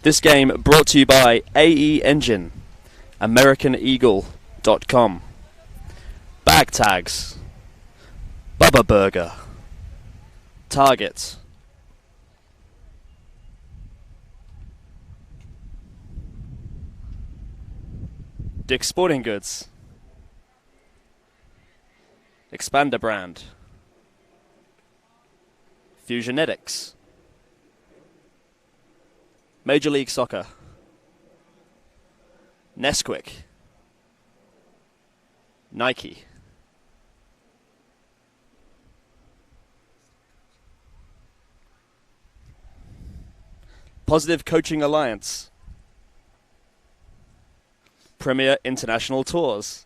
This game brought to you by AE Engine, AmericanEagle.com, Bag Tags, Bubba Burger, Target, Dick's Sporting Goods, Expander Brand, Fusionetics, Major League Soccer, Nesquik, Nike, Positive Coaching Alliance, Premier International Tours,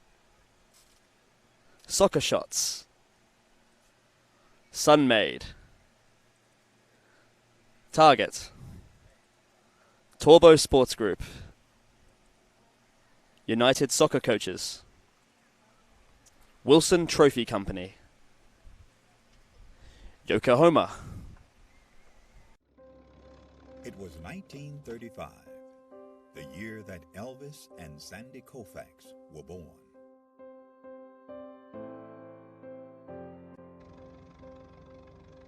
Soccer Shots, Sunmade, Target, Torbo Sports Group, United Soccer Coaches, Wilson Trophy Company, Yokohama. It was 1935, the year that Elvis and Sandy Koufax were born.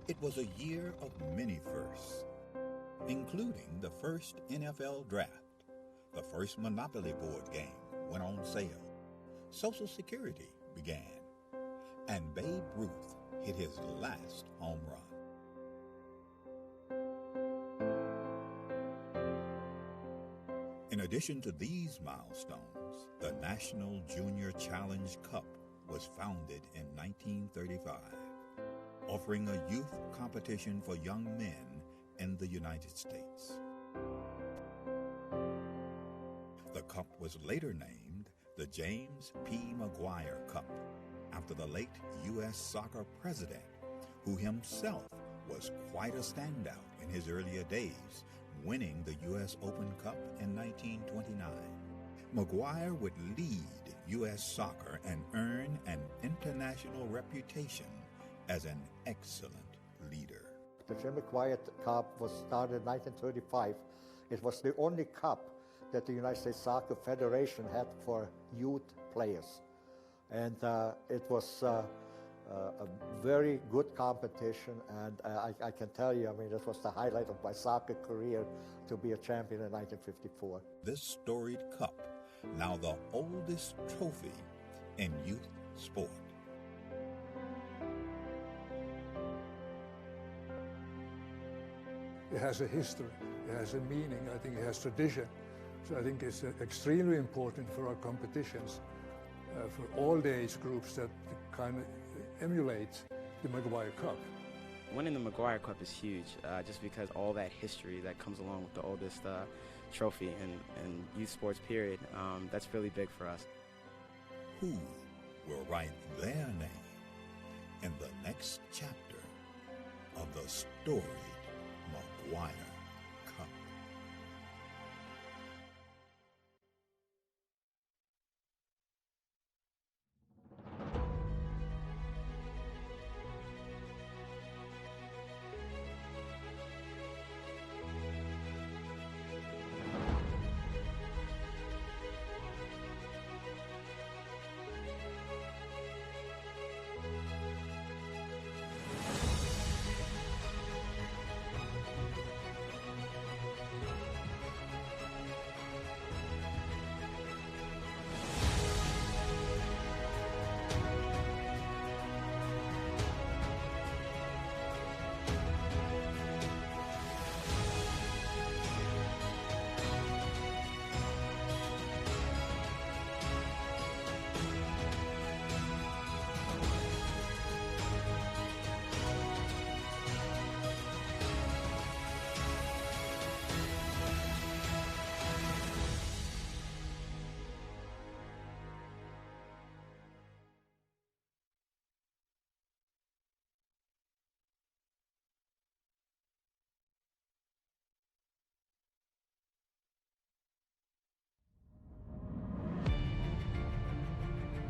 It was a year of many firsts, including the first NFL draft, the first Monopoly board game went on sale, Social Security began, and Babe Ruth hit his last home run. In addition to these milestones, the National Junior Challenge Cup was founded in 1935, offering a youth competition for young men in the United States. The cup was later named the James P. McGuire Cup, after the late U.S. soccer president, who himself was quite a standout in his earlier days, winning the U.S. Open Cup in 1929. McGuire would lead U.S. soccer and earn an international reputation as an excellent leader. The Jim McGuire Cup was started in 1935. It was the only cup that the United States Soccer Federation had for youth players. And it was a very good competition, and I can tell you, I mean, this was the highlight of my soccer career, to be a champion in 1954. This storied cup, now the oldest trophy in youth sport. It has a history, it has a meaning, I think it has tradition. So I think it's extremely important for our competitions, for all the age groups, that kind of emulate the McGuire Cup. Winning the McGuire Cup is huge, just because all that history that comes along with the oldest trophy in youth sports period. That's really big for us. Who will write their name in the next chapter of the storied McGuire Cup?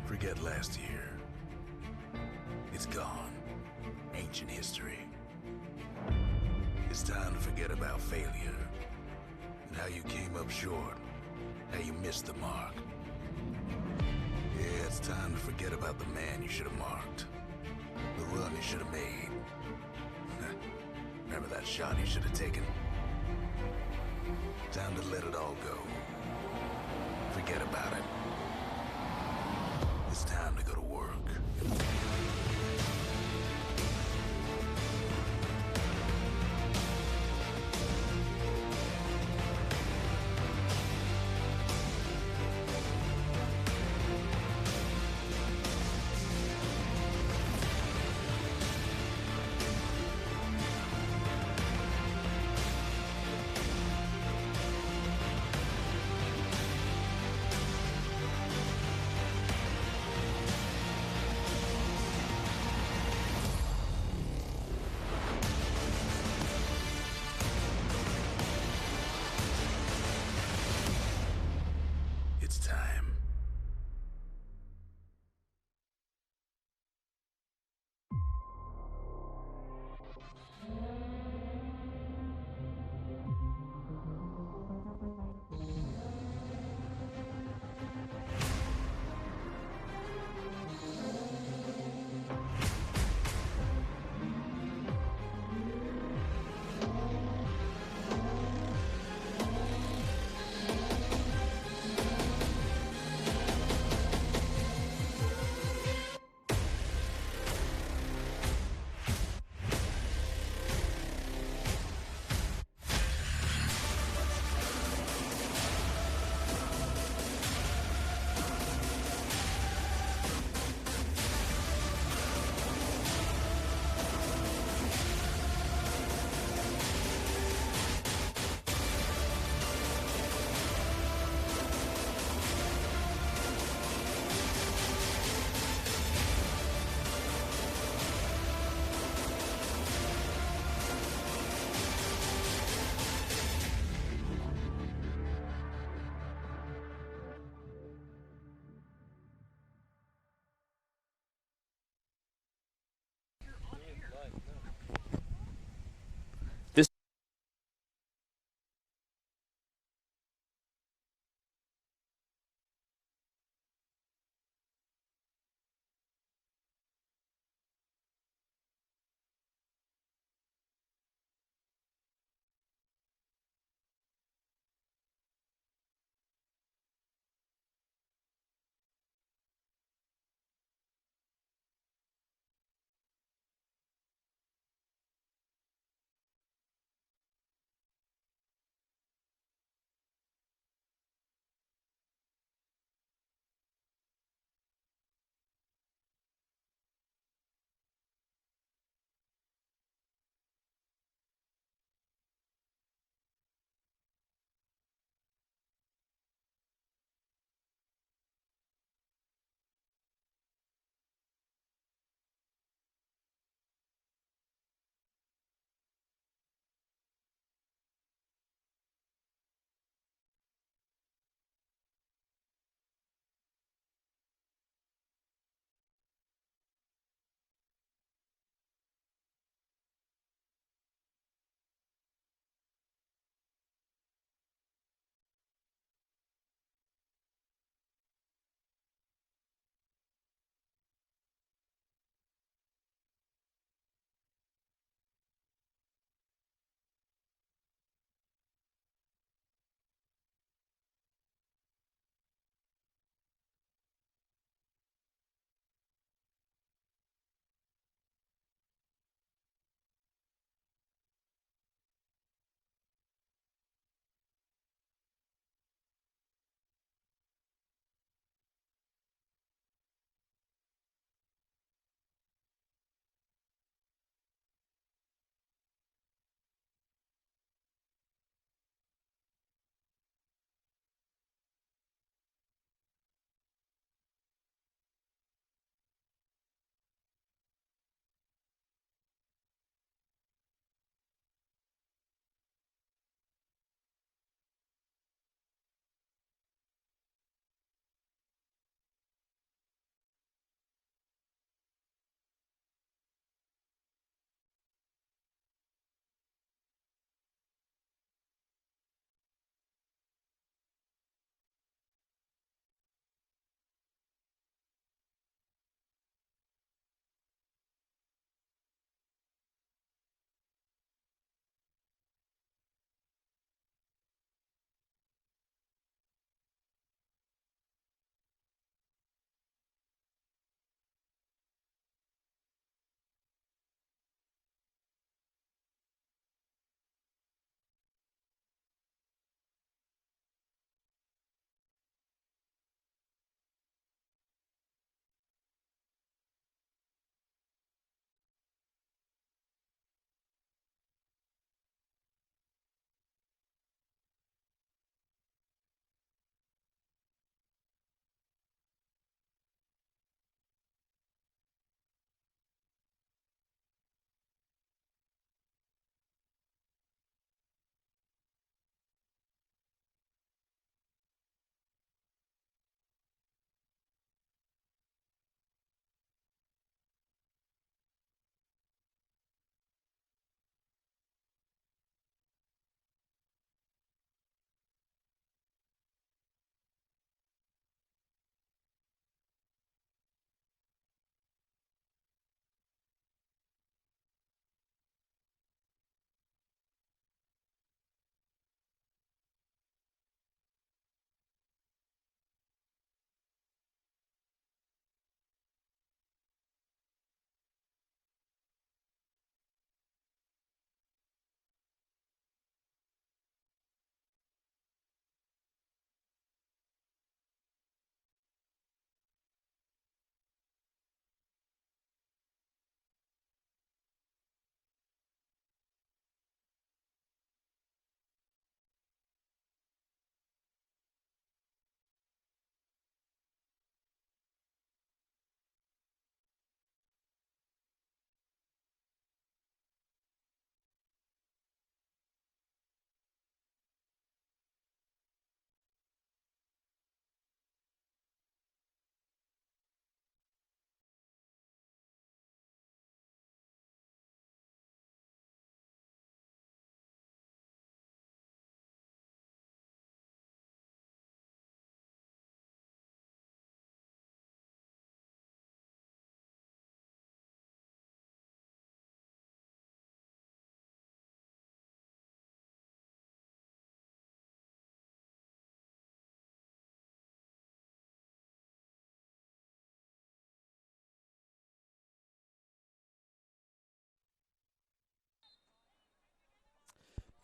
Forget last year. It's gone. Ancient history. It's time to forget about failure. How you came up short. How you missed the mark. Yeah, it's time to forget about the man you should have marked. The run you should have made. Remember that shot you should have taken? Time to let it all go. Forget about it. It's time to go to work.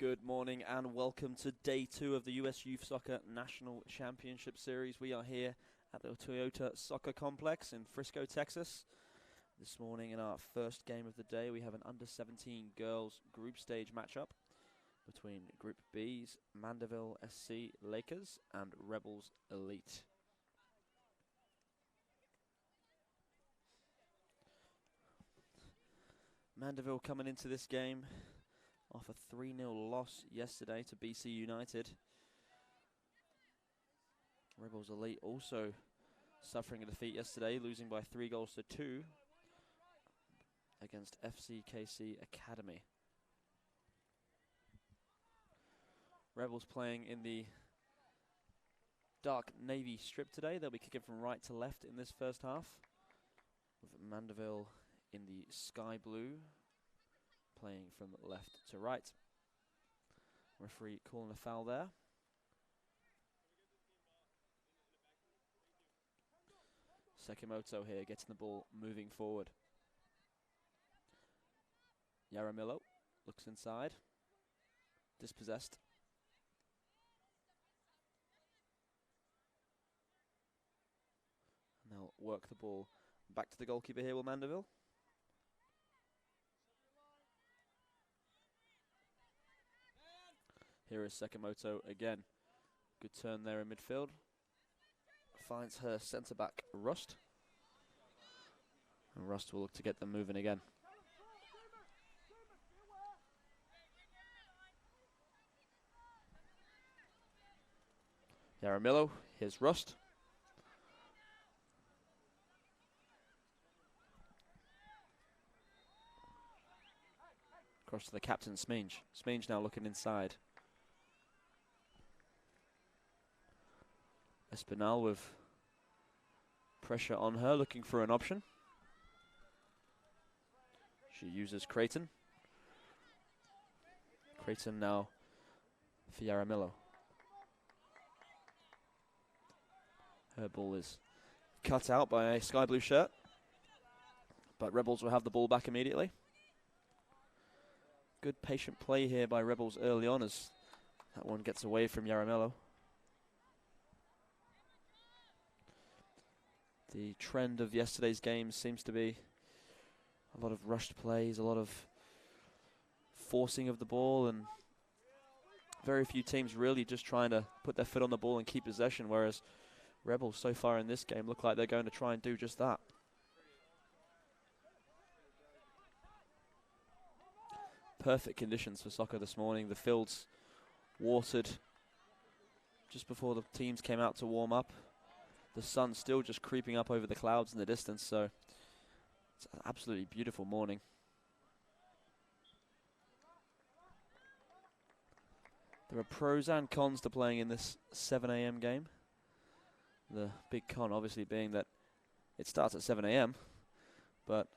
Good morning and welcome to day 2 of the US Youth Soccer National Championship Series. We are here at the Toyota Soccer Complex in Frisco, Texas. This morning in our first game of the day, we have an under-17 girls group stage matchup between Group B's Mandeville SC Lakers and Rebels Elite. Mandeville coming into this game off a 3-0 loss yesterday to BC United. Rebels Elite also suffering a defeat yesterday, losing by 3-2 against FCKC Academy. Rebels playing in the dark navy strip today. They'll be kicking from right to left in this first half, with Mandeville in the sky blue, playing from left to right. Referee calling a foul there. Sekimoto here getting the ball moving forward. Yaramillo looks inside. Dispossessed. And they'll work the ball back to the goalkeeper here, will Mandeville. Here is Sekimoto again. Good turn there in midfield. Finds her centre-back, Rust. And Rust will look to get them moving again. Yaramillo, here's Rust. Across to the captain, Smeenge. Smeenge now looking inside. Espinal with pressure on her, looking for an option. She uses Creighton. Creighton now for Yaramillo. Her ball is cut out by a sky blue shirt, but Rebels will have the ball back immediately. Good patient play here by Rebels early on as that one gets away from Yaramillo. The trend of yesterday's game seems to be a lot of rushed plays, a lot of forcing of the ball, and very few teams really just trying to put their foot on the ball and keep possession, whereas Rebels so far in this game look like they're going to try and do just that. Perfect conditions for soccer this morning. The field's watered just before the teams came out to warm up. The sun's still just creeping up over the clouds in the distance, so it's an absolutely beautiful morning. There are pros and cons to playing in this 7 a.m. game. The big con obviously being that it starts at 7 a.m., but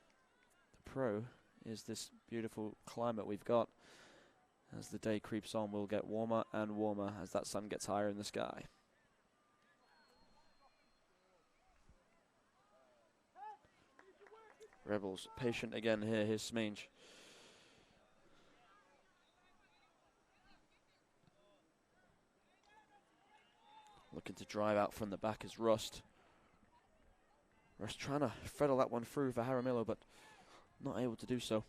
the pro is this beautiful climate we've got. As the day creeps on, we'll get warmer and warmer as that sun gets higher in the sky. Rebels patient again here. Here's Smeenge. Looking to drive out from the back is Rust. Rust trying to freddle that one through for Jaramillo, but not able to do so.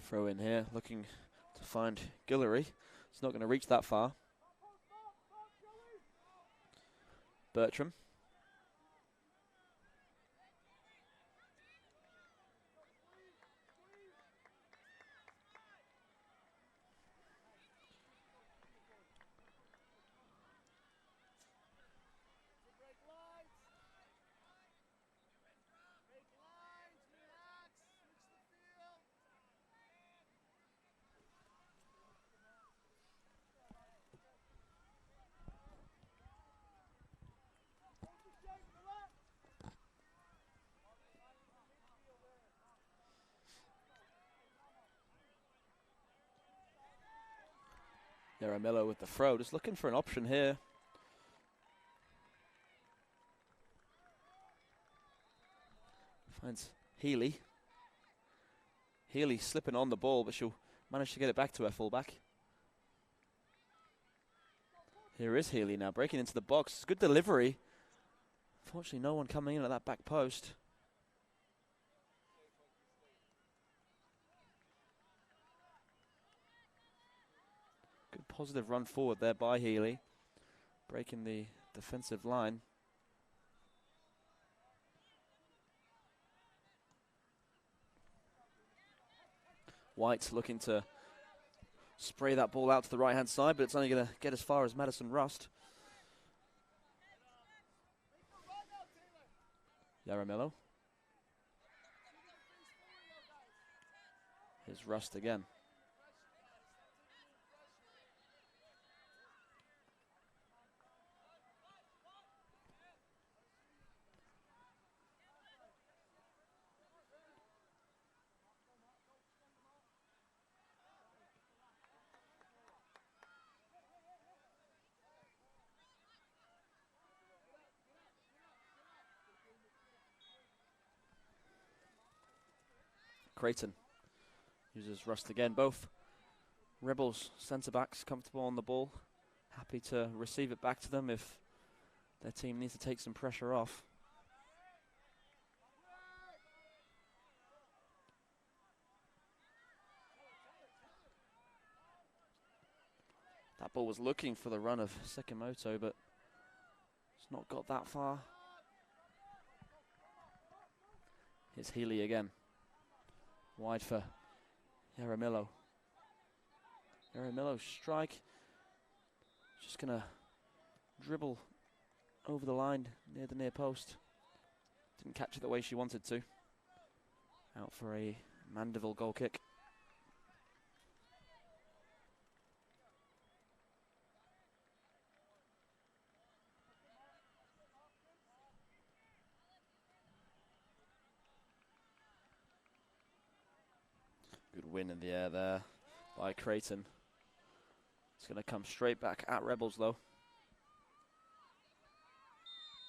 Throw in here, looking to find Guillory. It's not going to reach that far. Bertram. Yaramillo with the throw, just looking for an option here. Finds Healy. Healy slipping on the ball, but she'll manage to get it back to her fullback. Here is Healy now, breaking into the box. Good delivery. Unfortunately, no one coming in at that back post. Good positive run forward there by Healy, breaking the defensive line. White looking to spray that ball out to the right-hand side, but it's only going to get as far as Madison Rust. Yaramillo. Here's Rust again. Creighton uses Rust again. Both Rebels centre-backs comfortable on the ball. Happy to receive it back to them if their team needs to take some pressure off. That ball was looking for the run of Sekimoto, but it's not got that far. Here's Healy again. Wide for Yaramillo. Yaramillo strike. Just going to dribble over the line near the near post. Didn't catch it the way she wanted to. Out for a Mandeville goal kick. Good win in the air there by Creighton. It's going to come straight back at Rebels though.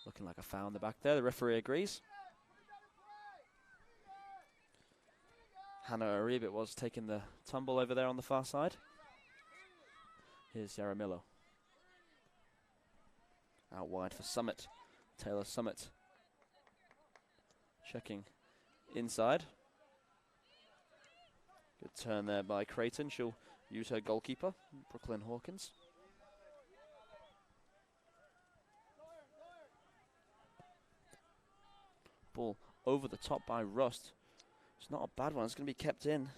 Looking like a foul in the back there. The referee agrees. Hannah Aribit was taking the tumble over there on the far side. Here's Yaramillo. Out wide for Summit. Taylor Summit. Checking inside. Good turn there by Creighton. She'll use her goalkeeper, Brooklyn Hawkins. Ball over the top by Rust. It's not a bad one. It's going to be kept in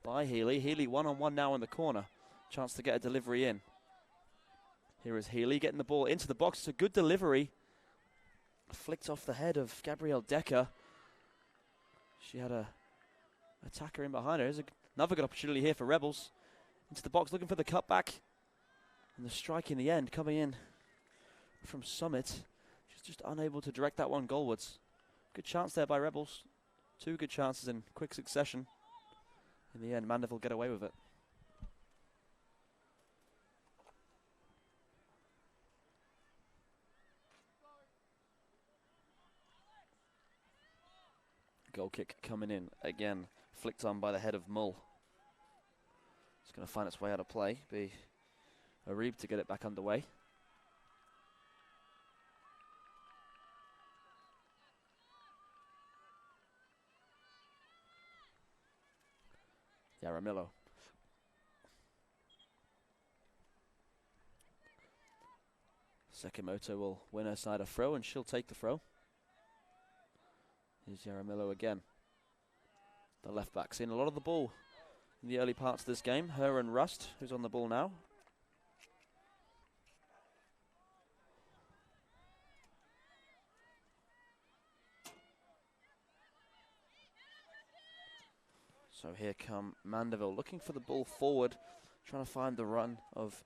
by Healy. Healy one-on-one now in the corner. Chance to get a delivery in. Here is Healy getting the ball into the box. It's a good delivery. Flicked off the head of Gabrielle Decker. She had a attacker in behind her. There's another good opportunity here for Rebels. Into the box, looking for the cutback. And the strike in the end coming in from Summit. She's just unable to direct that one goalwards. Good chance there by Rebels. Two good chances in quick succession. In the end, Mandeville get away with it. Goal kick coming in again. Flicked on by the head of Mull. It's going to find its way out of play. Be Arib to get it back underway. Yaramillo. Sekimoto will win her side a throw and she'll take the throw. Here's Yaramillo again. The left back seen a lot of the ball in the early parts of this game. Her and Rust, who's on the ball now. So here come Mandeville looking for the ball forward, trying to find the run of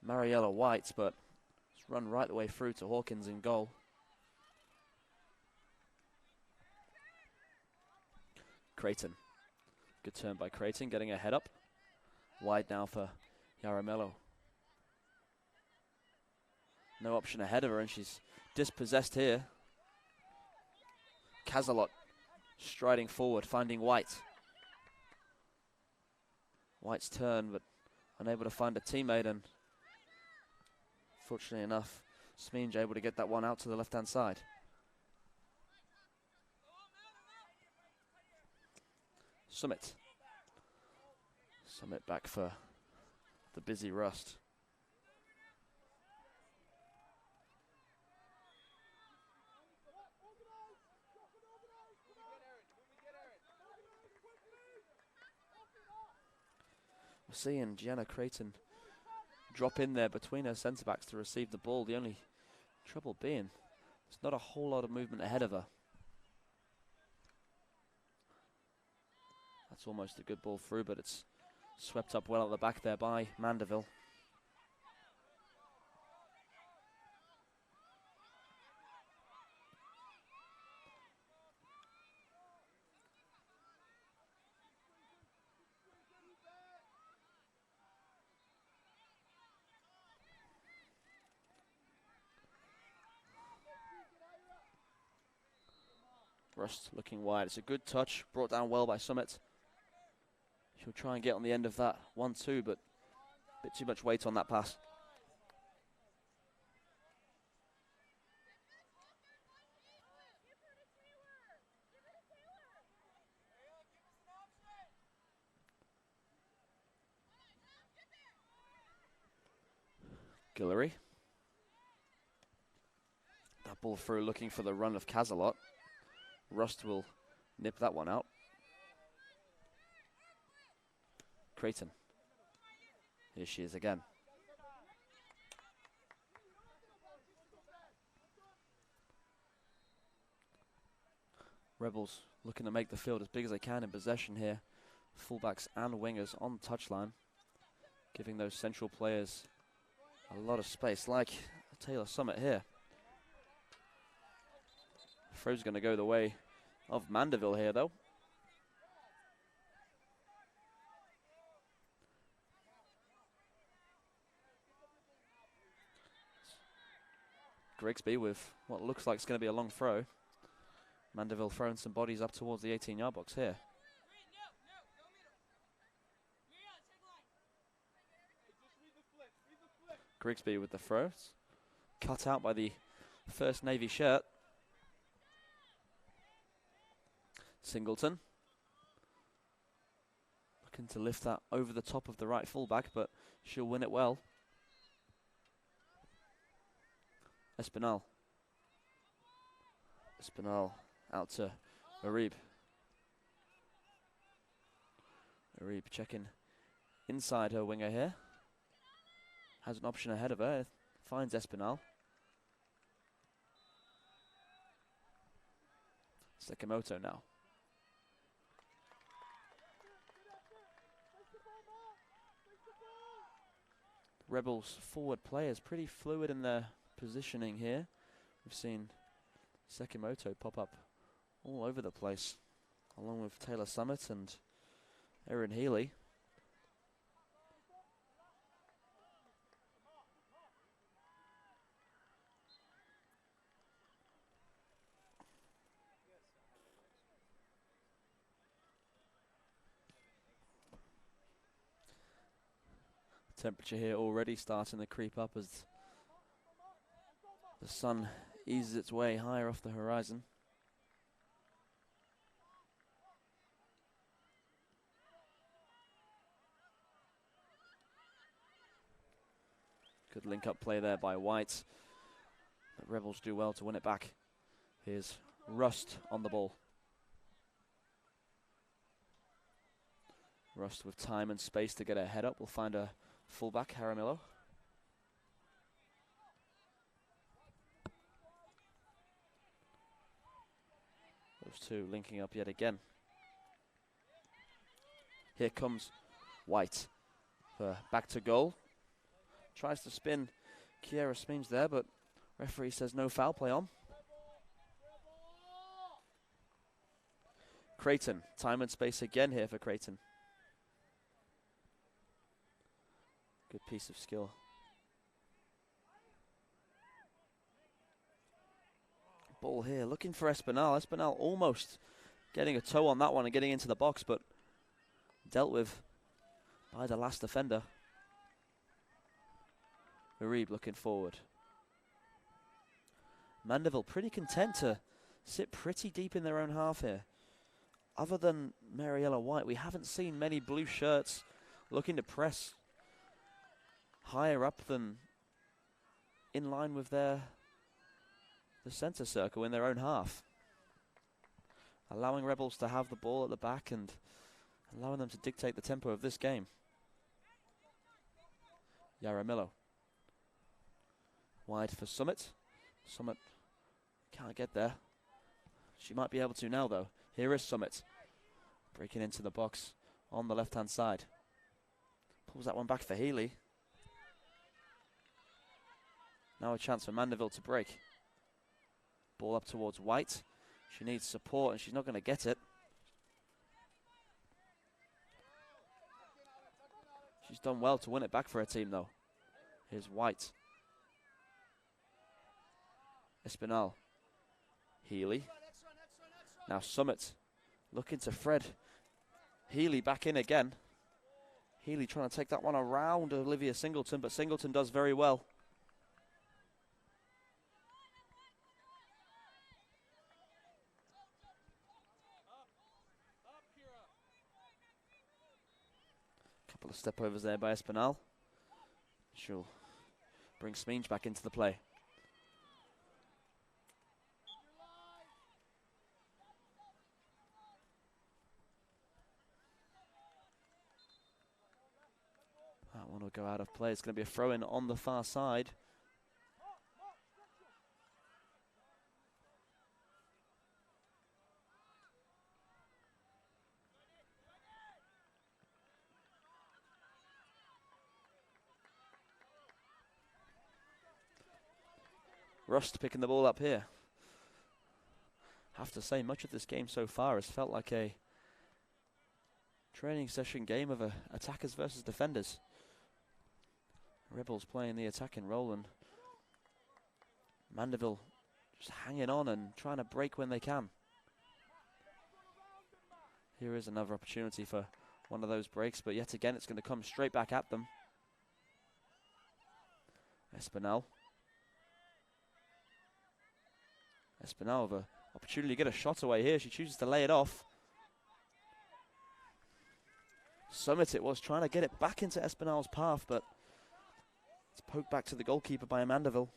Mariella White, but it's run right the way through to Hawkins in goal. Creighton. Good turn by Creighton, getting a head up. Wide now for Yaramello. No option ahead of her, and she's dispossessed here. Casalot striding forward, finding White. White's turn, but unable to find a teammate, and fortunately enough, Smeens able to get that one out to the left-hand side. Summit. Summit back for the busy Rust. We're seeing Gianna Creighton drop in there between her centre-backs to receive the ball. The only trouble being there's not a whole lot of movement ahead of her. That's almost a good ball through, but it's swept up well at the back there by Mandeville. Rust looking wide. It's a good touch, brought down well by Summit. She'll try and get on the end of that 1-2, but a bit too much weight on that pass. Guillory. That ball through, looking for the run of Casalot. Rust will nip that one out. Creighton. Here she is again. Rebels looking to make the field as big as they can in possession here. Fullbacks and wingers on the touchline, giving those central players a lot of space, like Taylor Summit here. Throw's going to go the way of Mandeville here, though. Grigsby with what looks like it's going to be a long throw. Mandeville throwing some bodies up towards the 18-yard box here. Grigsby with the throw. Cut out by the first Navy shirt. Singleton. Looking to lift that over the top of the right fullback, but she'll win it well. Espinal. Espinal out to Arib. Arib checking inside her winger here. Has an option ahead of her. Finds Espinal. Sekimoto now. Rebels forward players pretty fluid in their positioning here. We've seen Sekimoto pop up all over the place, along with Taylor Summit and Erin Healy. Temperature here already starting to creep up as the sun eases its way higher off the horizon. Good link-up play there by White. The Rebels do well to win it back. Here's Rust on the ball. Rust with time and space to get her head up. We'll find a fullback, Jaramillo. Those two linking up yet again. Here comes White. Back to goal. Tries to spin Kiera Smeens there, but referee says no foul play on. Creighton. Time and space again here for Creighton. Good piece of skill. Ball here, looking for Espinal. Espinal almost getting a toe on that one and getting into the box, but dealt with by the last defender. Uribe looking forward. Mandeville pretty content to sit pretty deep in their own half here. Other than Mariella White, we haven't seen many blue shirts looking to press higher up than in line with the center circle in their own half. Allowing Rebels to have the ball at the back and allowing them to dictate the tempo of this game. Yaramillo. Wide for Summit. Summit can't get there. She might be able to now, though. Here is Summit. Breaking into the box on the left-hand side. Pulls that one back for Healy. Now a chance for Mandeville to break. Ball up towards White. She needs support and she's not going to get it. She's done well to win it back for her team, though. Here's White. Espinal. Healy. Now Summit looking to Fred. Healy back in again. Healy trying to take that one around Olivia Singleton, but Singleton does very well. Couple of step overs there by Espinal. She'll bring Smeenge back into the play. That one will go out of play. It's going to be a throw-in on the far side. Rust picking the ball up here. Have to say, much of this game so far has felt like a training session game of attackers versus defenders. Rebels playing the attacking role and Mandeville just hanging on and trying to break when they can. Here is another opportunity for one of those breaks, but yet again it's going to come straight back at them. Espinal. Espinal with an opportunity to get a shot away here. She chooses to lay it off. Summit it was trying to get it back into Espinal's path, but it's poked back to the goalkeeper by Mandeville.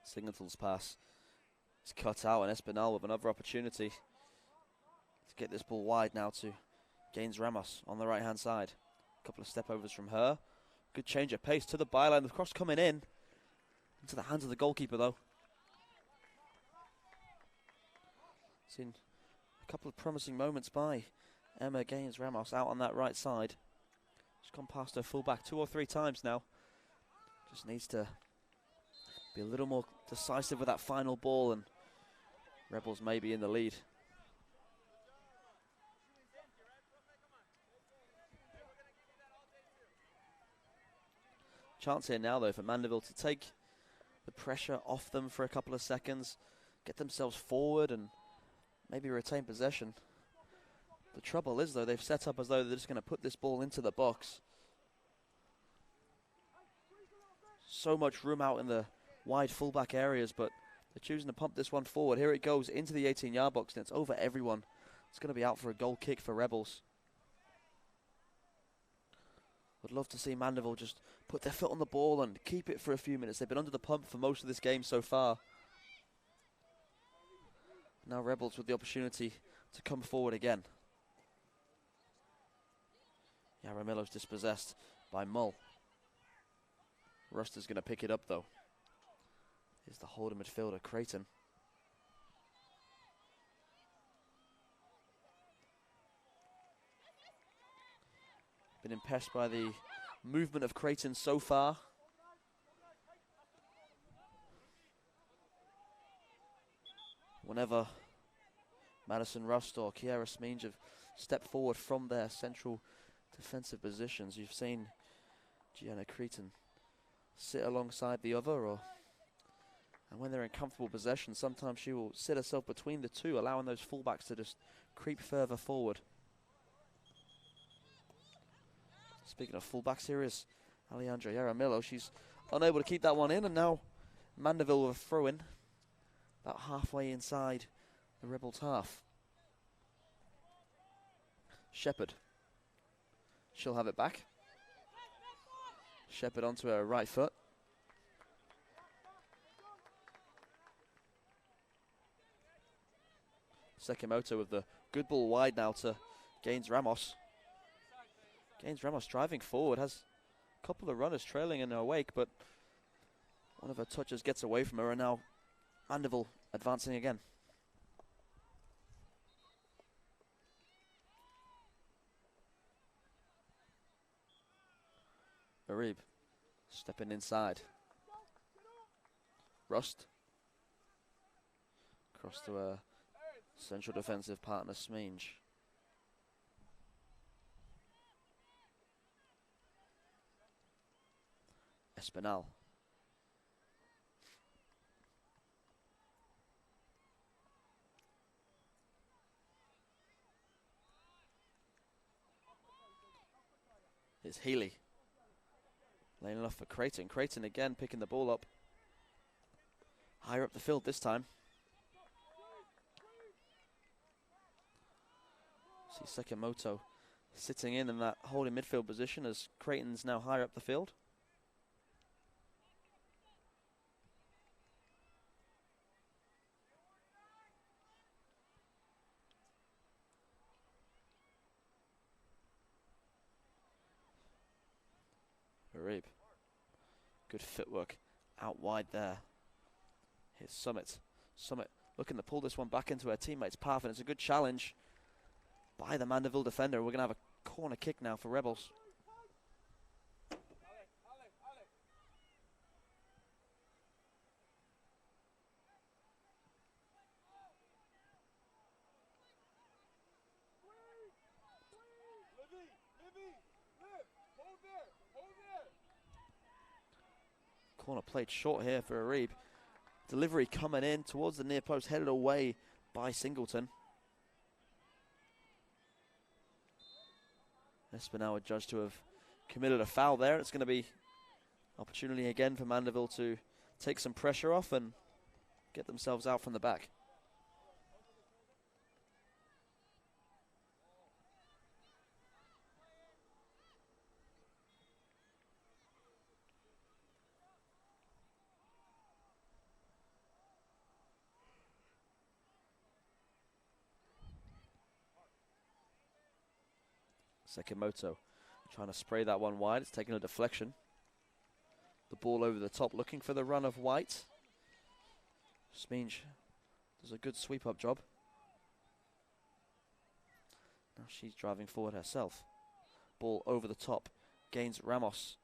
Singleton's pass is cut out, and Espinal with another opportunity to get this ball wide now to Gaines Ramos on the right hand side. A couple of step overs from her. Good change of pace to the byline. The cross coming in into the hands of the goalkeeper, though. Seen a couple of promising moments by Emma Gaines Ramos out on that right side. She's gone past her fullback 2 or 3 times now. Just needs to be a little more decisive with that final ball, and Rebels may be in the lead. Chance here now, though, for Mandeville to take the pressure off them for a couple of seconds, get themselves forward and maybe retain possession. The trouble is, though, they've set up as though they're just going to put this ball into the box. So much room out in the wide fullback areas, but they're choosing to pump this one forward. Here it goes into the 18-yard box, and it's over everyone. It's going to be out for a goal kick for Rebels. Would love to see Mandeville just put their foot on the ball and keep it for a few minutes. They've been under the pump for most of this game so far. Now Rebels with the opportunity to come forward again. Yaramillo's dispossessed by Mull. Ruster's going to pick it up, though. Here's the holding midfielder, Creighton. Been impressed by the movement of Creighton so far. Whenever Madison Rust or Kiara Smeenge have stepped forward from their central defensive positions, you've seen Gianna Creighton sit alongside the other, and when they're in comfortable possession, sometimes she will sit herself between the two, allowing those fullbacks to just creep further forward. Speaking of fullbacks, here is Alejandra Yaramillo. She's unable to keep that one in, and now Mandeville with a throw-in about halfway inside the Rebels' half. Shepherd. She'll have it back. Shepherd onto her right foot. Sekimoto with the good ball wide now to Gaines Ramos. Gaines Ramos driving forward, has a couple of runners trailing in her wake, but one of her touches gets away from her, and now Mandeville advancing again. Arib stepping inside. Rust. Across to a central defensive partner, Smeenge. Espinal. It's Healy. Laying it off for Creighton. Creighton again picking the ball up. Higher up the field this time. See Sekimoto sitting in that holding midfield position as Creighton's now higher up the field. Arib. Good footwork out wide there. Here's Summit. Summit looking to pull this one back into her teammate's path, and it's a good challenge by the Mandeville defender. We're going to have a corner kick now for Rebels. Corner played short here for Arib. Delivery coming in towards the near post, headed away by Singleton. Espinal would judge to have committed a foul there. It's going to be opportunity again for Mandeville to take some pressure off and get themselves out from the back. Sekimoto trying to spray that one wide. It's taking a deflection. The ball over the top, looking for the run of White. Smeenge does a good sweep-up job. Now she's driving forward herself. Ball over the top. Gains Ramos.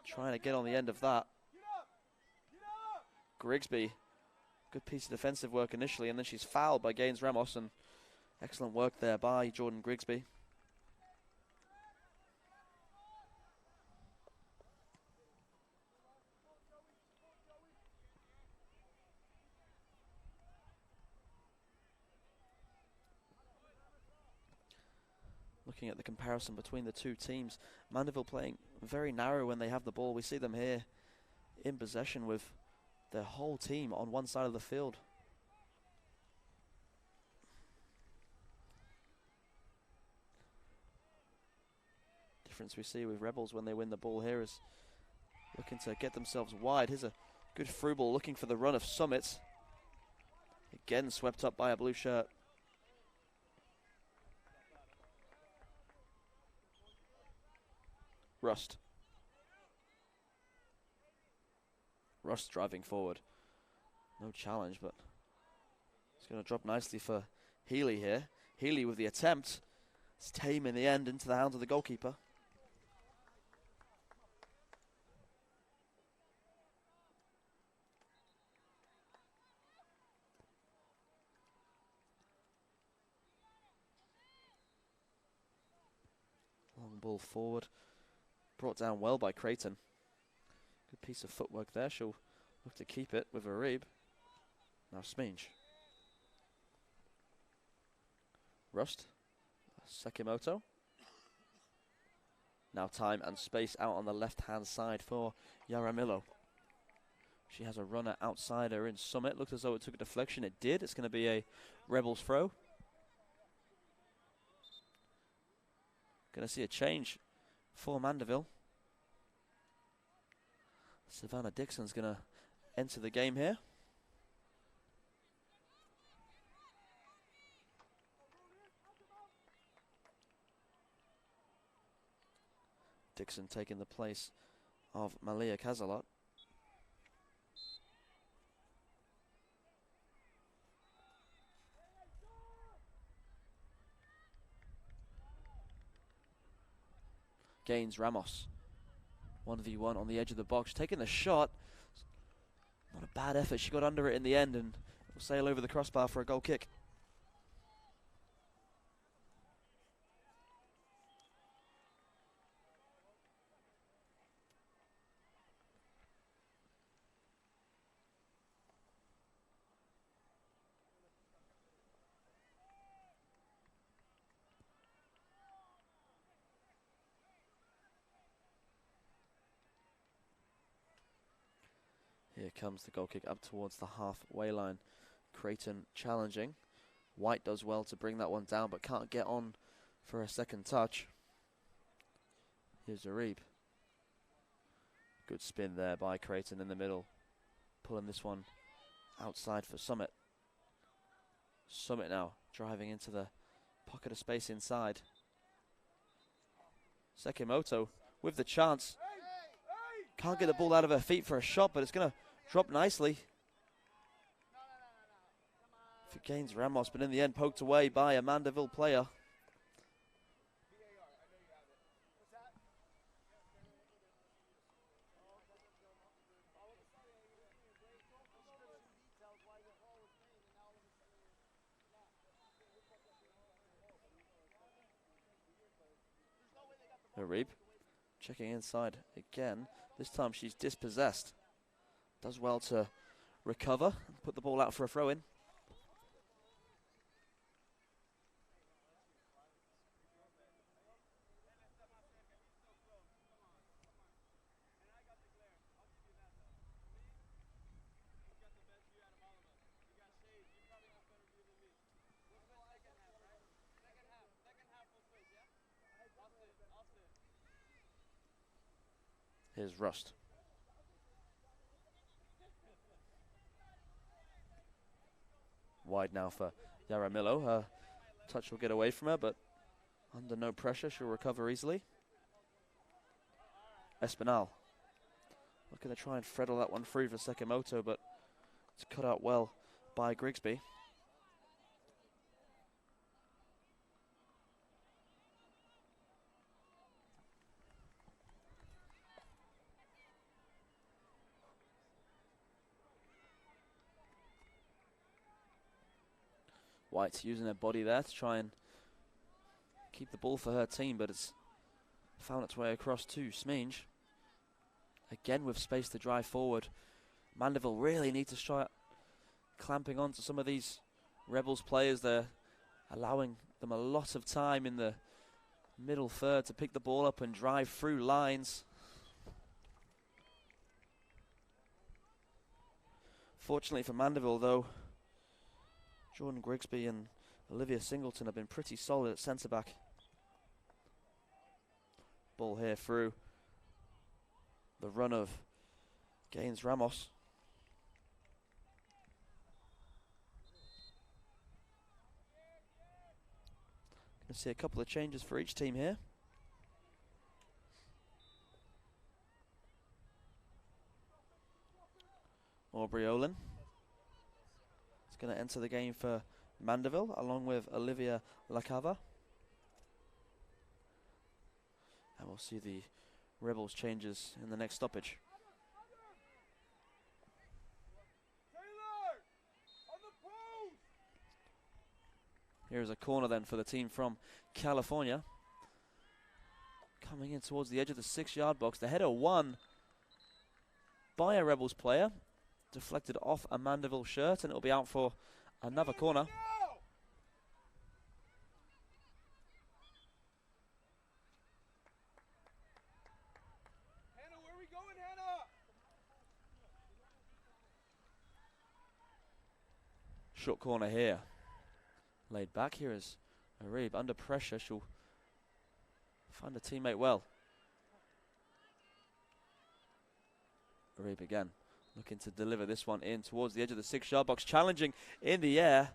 Trying to get on the end of that. Grigsby. Good piece of defensive work initially, and then she's fouled by Gaines Ramos, and excellent work there by Jordan Grigsby. Looking at the comparison between the two teams, Mandeville playing very narrow when they have the ball. We see them here in possession with their whole team on one side of the field. Difference we see with Rebels when they win the ball here is looking to get themselves wide. Here's a good through ball looking for the run of Summit. Again swept up by a blue shirt. Rust. Rust driving forward. No challenge, but it's going to drop nicely for Healy here. Healy with the attempt. It's tame in the end into the hands of the goalkeeper. ball forward. Brought down well by Creighton. Good piece of footwork there. She'll look to keep it with Arib. Now Sminge. Rust. Sekimoto. Now time and space out on the left-hand side for Yaramillo. She has a runner outside her in Summit. Looks as though it took a deflection. It did. It's going to be a Rebels throw. Going to see a change for Mandeville. Savannah Dixon's going to enter the game here. Dixon taking the place of Malia Kazalot. Gaines Ramos. 1v1 on the edge of the box. Taking the shot. Not a bad effort. She got under it in the end and will sail over the crossbar for a goal kick. Here comes the goal kick up towards the halfway line. Creighton challenging. White does well to bring that one down, but can't get on for a second touch. Here's Arib. Good spin there by Creighton in the middle. Pulling this one outside for Summit. Summit now driving into the pocket of space inside. Sekimoto with the chance. Can't get the ball out of her feet for a shot, but it's going to drop nicely. For Gaines Ramos, but in the end poked away by a Mandeville player. Arib checking inside again. This time she's dispossessed. Does well to recover and put the ball out for a throw-in. Here's Rust. Wide now for Yaramillo. Her touch will get away from her, but under no pressure, she'll recover easily. Espinal. Looking to try and freddle that one free for Sekimoto, but it's cut out well by Grigsby. White's using her body there to try and keep the ball for her team, but it's found its way across to Sminge. Again with space to drive forward. Mandeville really need to start clamping on to some of these Rebels players. They're allowing them a lot of time in the middle third to pick the ball up and drive through lines. Fortunately for Mandeville, though, Jordan Grigsby and Olivia Singleton have been pretty solid at centre-back. Ball here through the run of Gaines Ramos. Going to see a couple of changes for each team here. Aubrey Olin is going to enter the game for Mandeville along with Olivia Lacava. And we'll see the Rebels changes in the next stoppage. Here's a corner then for the team from California. coming in towards the edge of the 6-yard box. The header won by a Rebels player, deflected off a Mandeville shirt, and it'll be out for another corner. Hannah, where are we going, Hannah? Short corner here. Laid back here is Arib. Under pressure, she'll find a teammate well. Arib again, looking to deliver this one in towards the edge of the 6-yard box, challenging in the air.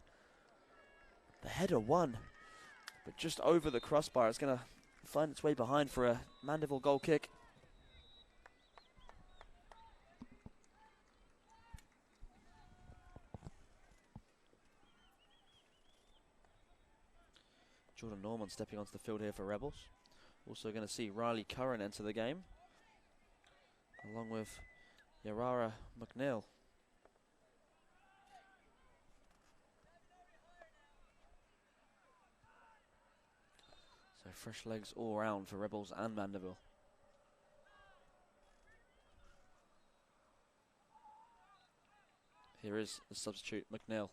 The header won, but just over the crossbar. It's going to find its way behind for a Mandeville goal kick. Jordan Norman stepping onto the field here for Rebels. Also going to see Riley Curran enter the game, along with Yarara McNeil. So fresh legs all around for Rebels and Mandeville. Here is the substitute, McNeil.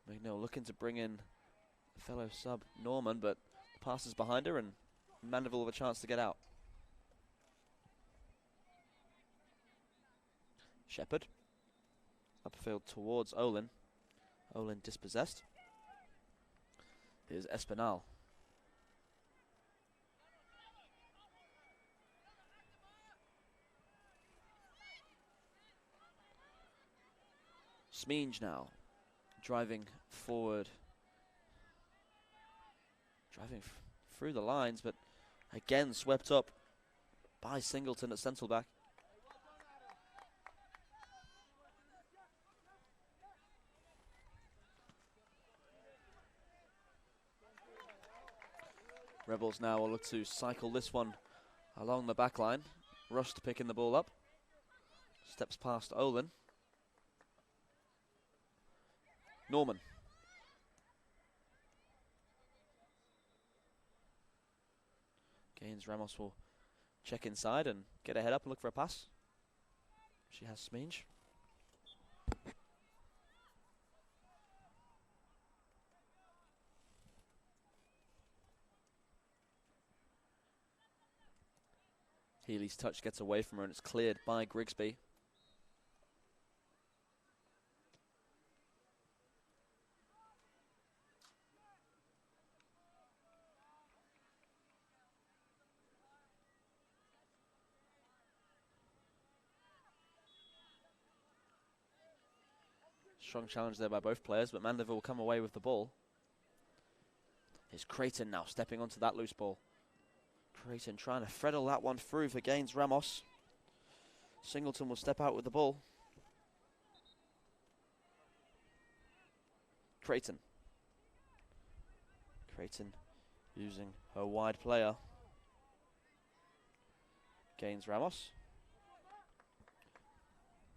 McNeil looking to bring in a fellow sub, Norman, but the pass is behind her and Mandeville with a chance to get out. Shepherd. Upfield towards Olin. Olin dispossessed. Here's Espinal. Smeenge now. Driving forward. Driving through the lines, but again swept up by Singleton at centre back. Rebels now will look to cycle this one along the back line. Rust picking the ball up. Steps past Olin. Norman. Gaines Ramos will check inside and get a head up and look for a pass. She has Smeenge. Healy's touch gets away from her and it's cleared by Grigsby. Strong challenge there by both players, but Mandeville will come away with the ball. Here's Creighton now stepping onto that loose ball. Creighton trying to freddle that one through for Gaines Ramos. Singleton will step out with the ball. Creighton. Creighton using her wide player. Gaines Ramos.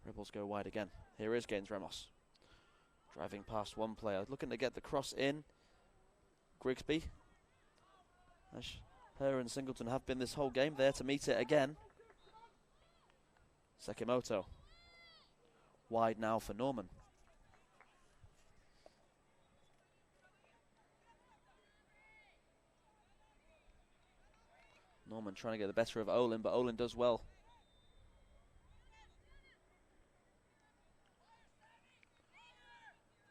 Rebels go wide again. Here is Gaines Ramos. Driving past one player, looking to get the cross in. Grigsby. Her and Singleton have been this whole game, there to meet it again. Sekimoto. Wide now for Norman. Norman trying to get the better of Olin, but Olin does well.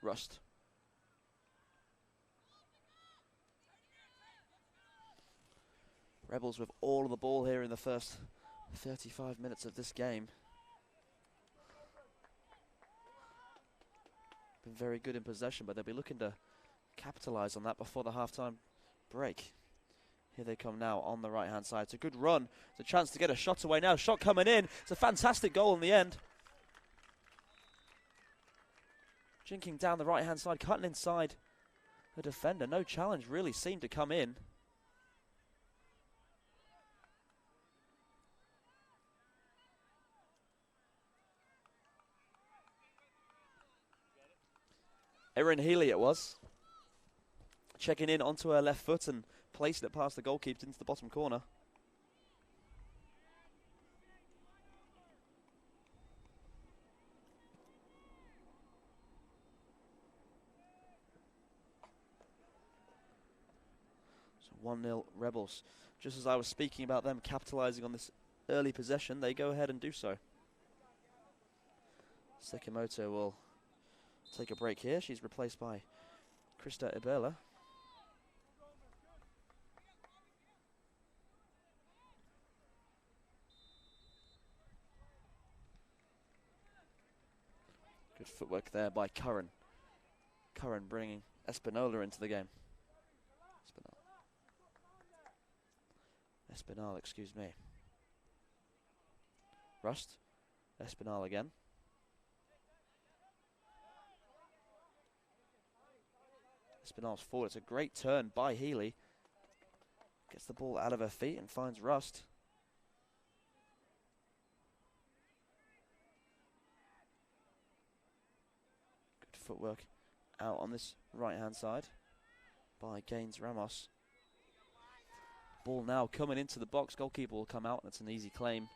Rust. Rebels with all of the ball here in the first 35 minutes of this game. Been very good in possession, but they'll be looking to capitalise on that before the half-time break. Here they come now on the right-hand side. It's a good run. It's a chance to get a shot away now. Shot coming in. It's a fantastic goal in the end. Jinking down the right-hand side, cutting inside the defender. No challenge really seemed to come in. Erin Healy it was. checking in onto her left foot and placing it past the goalkeeper into the bottom corner. So 1-0 Rebels. Just as I was speaking about them capitalising on this early possession, they go ahead and do so. Sekimoto will take a break here. She's replaced by Krista Ibela. Good footwork there by Curran. Curran bringing Espinola into the game. Espinal, excuse me. Rust. Espinal again. Espinal's forward. It's a great turn by Healy. Gets the ball out of her feet and finds Rust. Good footwork out on this right-hand side by Gaines Ramos. Ball now coming into the box. Goalkeeper will come out, and it's an easy claim.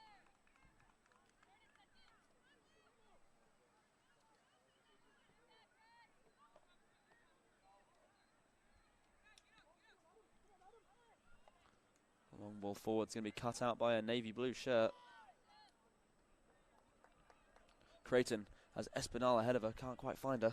Long ball forward. It's going to be cut out by a navy blue shirt. Creighton has Espinal ahead of her. Can't quite find her.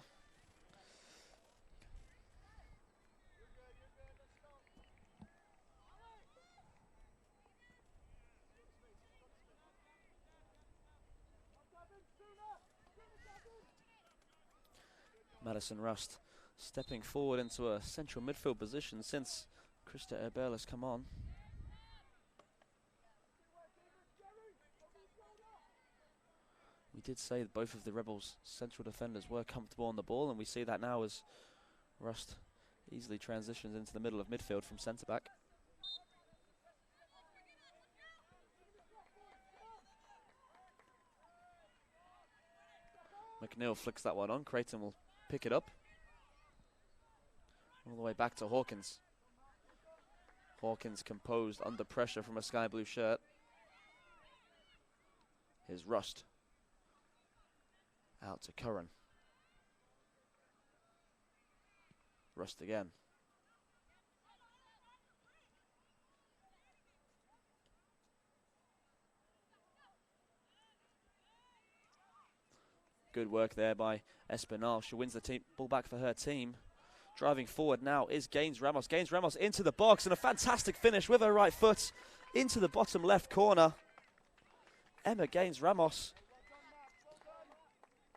Madison Rust stepping forward into a central midfield position since Krista Erbel has come on. We did say that both of the Rebels' central defenders were comfortable on the ball, and we see that now as Rust easily transitions into the middle of midfield from centre-back. McNeil flicks that one on. Creighton will pick it up. All the way back to Hawkins. Hawkins composed under pressure from a sky blue shirt. Here's Rust. Out to Curran. Rust again. Good work there by Espinal. She wins the ball back for her team. Driving forward now is Gaines Ramos. Gaines Ramos into the box, and a fantastic finish with her right foot into the bottom left corner. Emma Gaines Ramos.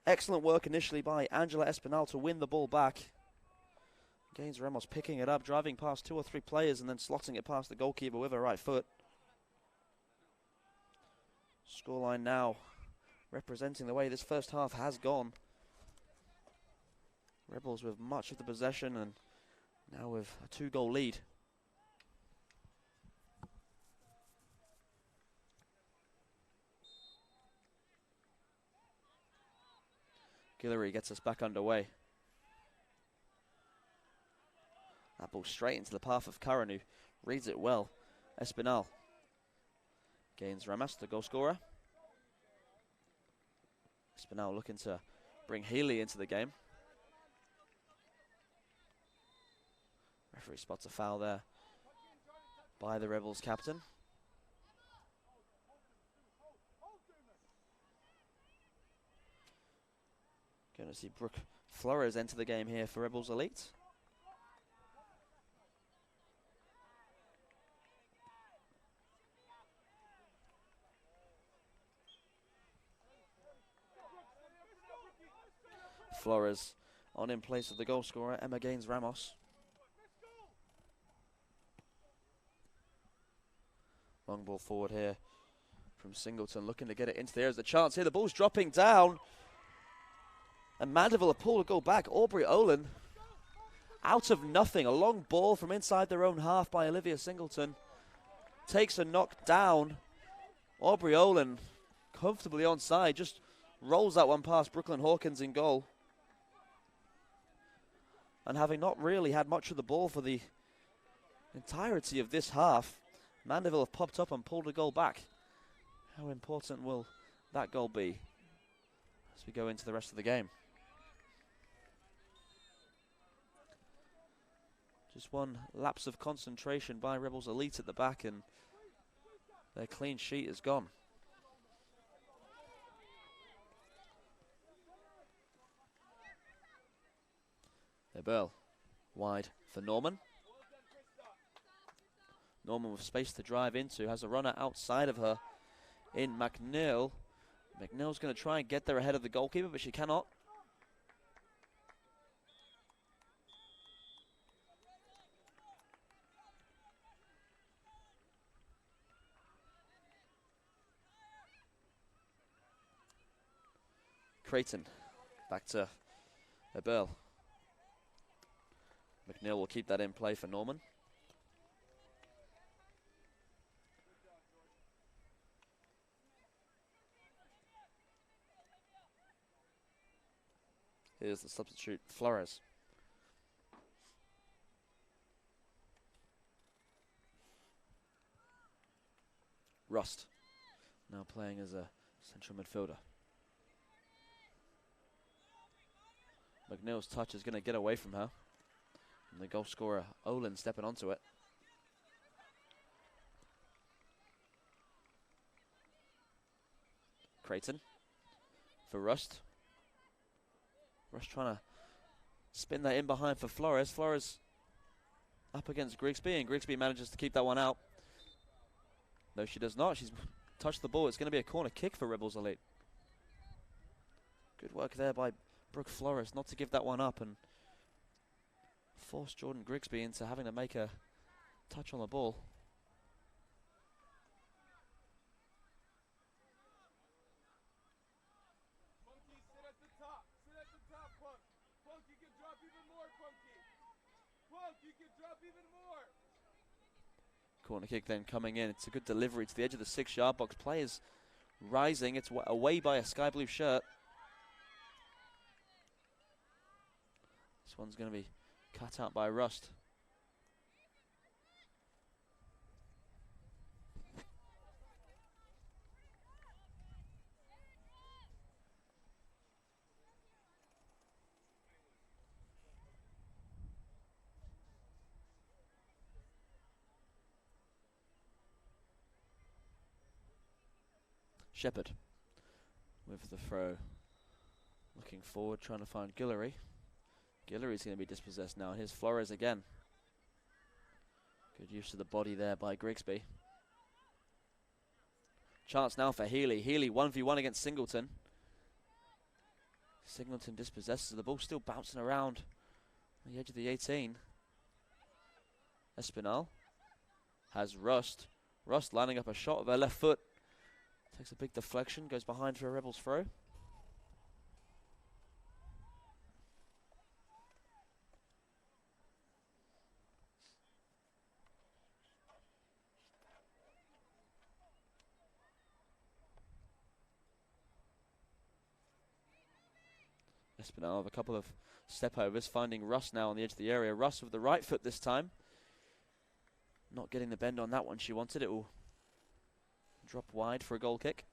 Excellent work initially by Angela Espinal to win the ball back. Gaines Ramos picking it up, driving past 2 or 3 players and then slotting it past the goalkeeper with her right foot. Scoreline now representing the way this first half has gone. Rebels with much of the possession and now with a 2-goal lead. Guillory gets us back underway. That ball straight into the path of Curran, who reads it well. Espinal. Gaines Ramos, the goal scorer. Espinal looking to bring Healy into the game. Referee spots a foul there by the Rebels captain. Going to see Brooke Flores enter the game here for Rebels Elite. Flores on in place of the goal scorer, Emma Gaines Ramos. Long ball forward here from Singleton, looking to get it into the air. There's a chance here. The ball's dropping down. And Mandeville have pulled a goal back. Aubrey Olin, out of nothing. A long ball from inside their own half by Olivia Singleton. Takes a knock down. Aubrey Olin comfortably onside. Just rolls that one past Brooklyn Hawkins in goal. And having not really had much of the ball for the entirety of this half, Mandeville have popped up and pulled a goal back. How important will that goal be as we go into the rest of the game? Just one lapse of concentration by Rebels Elite at the back and their clean sheet is gone. Bell wide for Norman. Norman with space to drive into, has a runner outside of her in McNeil. McNeil's going to try and get there ahead of the goalkeeper, but she cannot. Creighton back to Bell. McNeil will keep that in play for Norman. Here's the substitute, Flores. Rust, now playing as a central midfielder. McNeil's touch is going to get away from her. And the goal scorer, Olin, stepping onto it. Creighton for Rust. Rust trying to spin that in behind for Flores. Flores up against Grigsby, and Grigsby manages to keep that one out. No, she does not. She's touched the ball. It's going to be a corner kick for Rebels Elite. Good work there by Brooke Flores not to give that one up and force Jordan Grigsby into having to make a touch on the ball. Punky, sit at the top. Sit at the top, Punk. Punk, you can drop even more, Punky. Punk, you can drop even more. Corner kick then coming in. It's a good delivery to the edge of the 6-yard box. Players rising. It's away by a sky blue shirt. This one's going to be cut out by Rust. Shepherd with the throw. Looking forward, trying to find Guillory. Guillory's going to be dispossessed now. Here's Flores again. Good use of the body there by Grigsby. Chance now for Healy. Healy 1v1 against Singleton. Singleton dispossesses the ball, still bouncing around on the edge of the 18. Espinal has Rust. Rust lining up a shot with her left foot. Takes a big deflection, goes behind for a Rebels throw. Espinal with a couple of step overs, finding Russ now on the edge of the area. Russ with the right foot this time. Not getting the bend on that one she wanted. It will drop wide for a goal kick.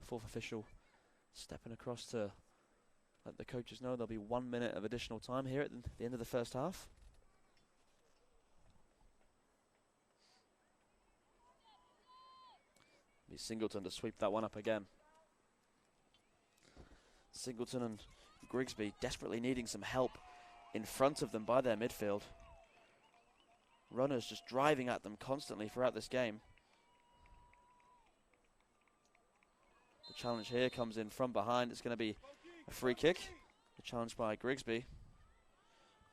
Fourth official stepping across to let the coaches know there'll be 1 minute of additional time here at the end of the first half. Be Singleton to sweep that one up again. Singleton and Grigsby desperately needing some help in front of them by their midfield. Runners just driving at them constantly throughout this game. The challenge here comes in from behind. It's going to be a free kick. The challenge by Grigsby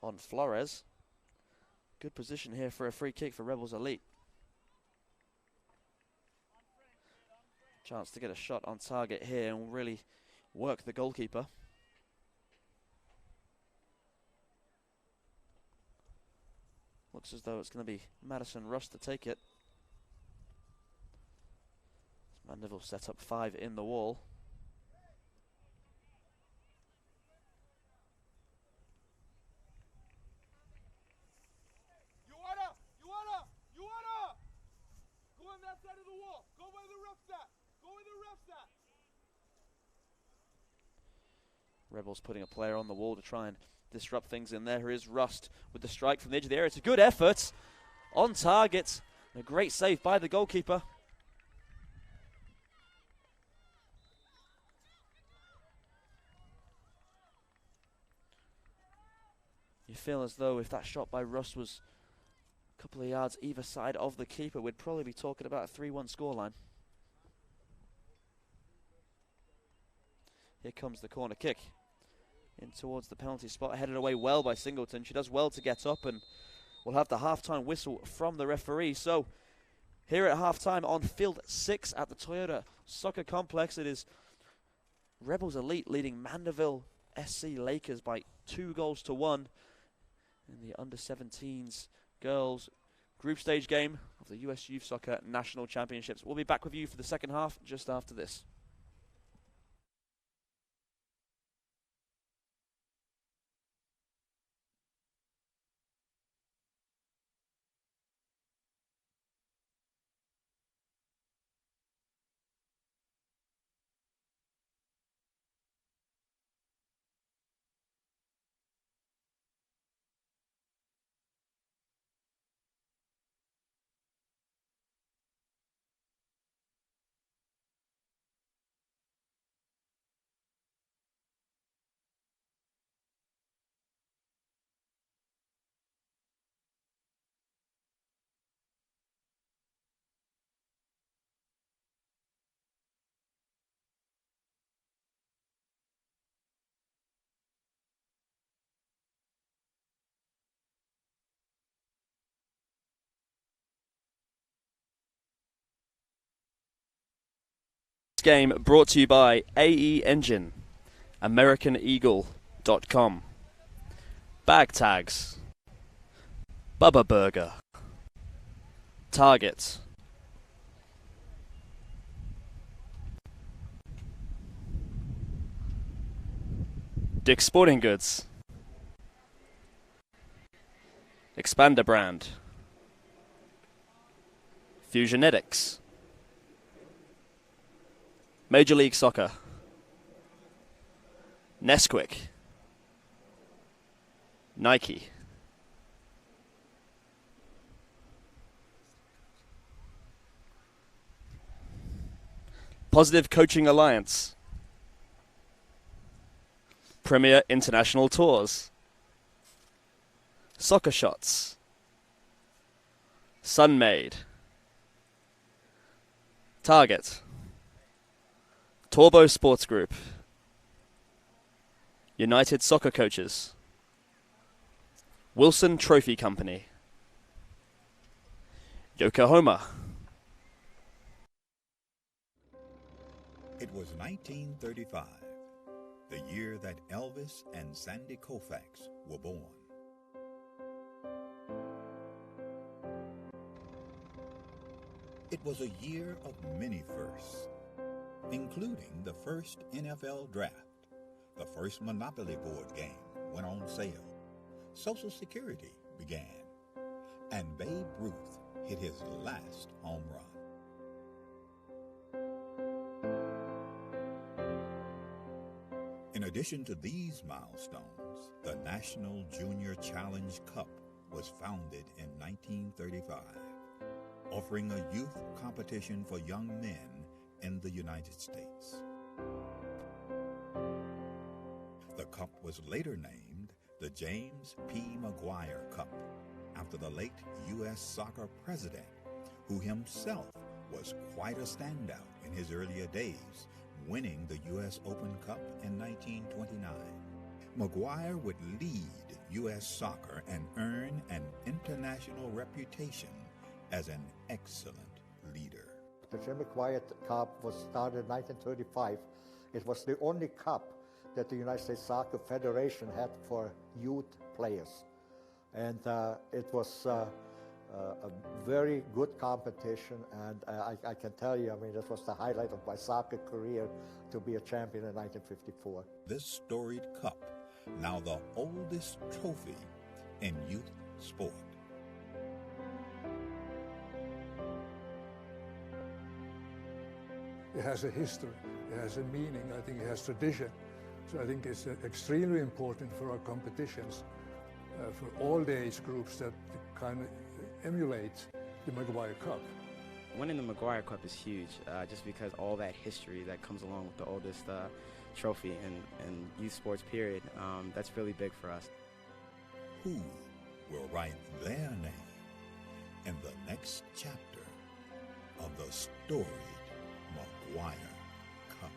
on Flores. Good position here for a free kick for Rebels Elite. Chance to get a shot on target here and will really work the goalkeeper. Looks as though it's going to be Madison Rust to take it. Mandeville set up 5 in the wall. You wanna! Go on that side of the wall. Go where the ref's at. Go where the ref's at. Rebels putting a player on the wall to try and disrupt things in there. Here is Rust with the strike from the edge of the area. It's a good effort on target. And a great save by the goalkeeper. You feel as though if that shot by Rust was a couple of yards either side of the keeper, we'd probably be talking about a 3-1 scoreline. Here comes the corner kick in towards the penalty spot, headed away well by Singleton. She does well to get up, and we'll have the half-time whistle from the referee. So here at half-time on field 6 at the Toyota Soccer Complex, it is Rebels Elite leading Mandeville SC Lakers by 2-1 in the under-17s girls group stage game of the US Youth Soccer National Championships. We'll be back with you for the second half just after this. Game brought to you by AE Engine, AmericanEagle.com, Bag Tags, Bubba Burger, Target, Dick's Sporting Goods, Expander Brand, Fusionetics, Major League Soccer, Nesquik, Nike, Positive Coaching Alliance, Premier International Tours, Soccer Shots, Sunmade, Target, Torbo Sports Group, United Soccer Coaches, Wilson Trophy Company, Yokohama. It was 1935, the year that Elvis and Sandy Koufax were born. It was a year of many firsts, including the first NFL draft. The first Monopoly board game went on sale. Social Security began. And Babe Ruth hit his last home run. In addition to these milestones, the National Junior Challenge Cup was founded in 1935, offering a youth competition for young men in the United States. The cup was later named the James P. McGuire Cup, after the late U.S. soccer president, who himself was quite a standout in his earlier days, winning the U.S. Open Cup in 1929. McGuire would lead U.S. soccer and earn an international reputation as an excellent leader. The Jim McGuire Cup was started in 1935. It was the only cup that the United States Soccer Federation had for youth players. And it was a very good competition, and I can tell you, I mean, this was the highlight of my soccer career to be a champion in 1954. This storied cup, now the oldest trophy in youth sport. It has a history, it has a meaning, I think it has tradition. So I think it's extremely important for our competitions, for all the age groups that kind of emulate the Maguire Cup. Winning the Maguire Cup is huge, just because all that history that comes along with the oldest trophy in youth sports period. That's really big for us. Who will write their name in the next chapter of the storied Maguire Cup?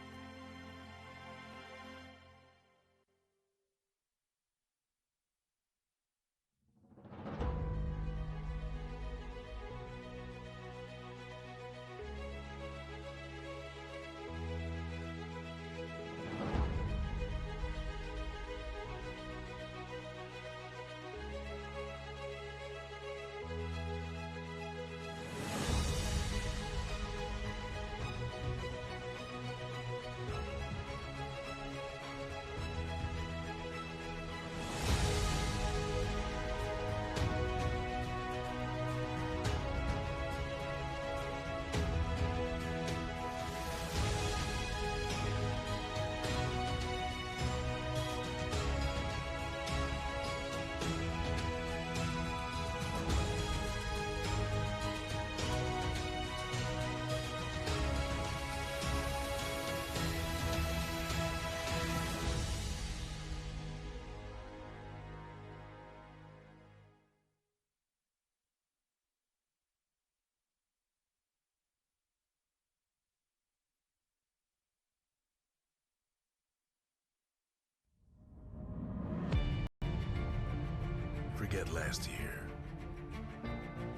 Forget last year.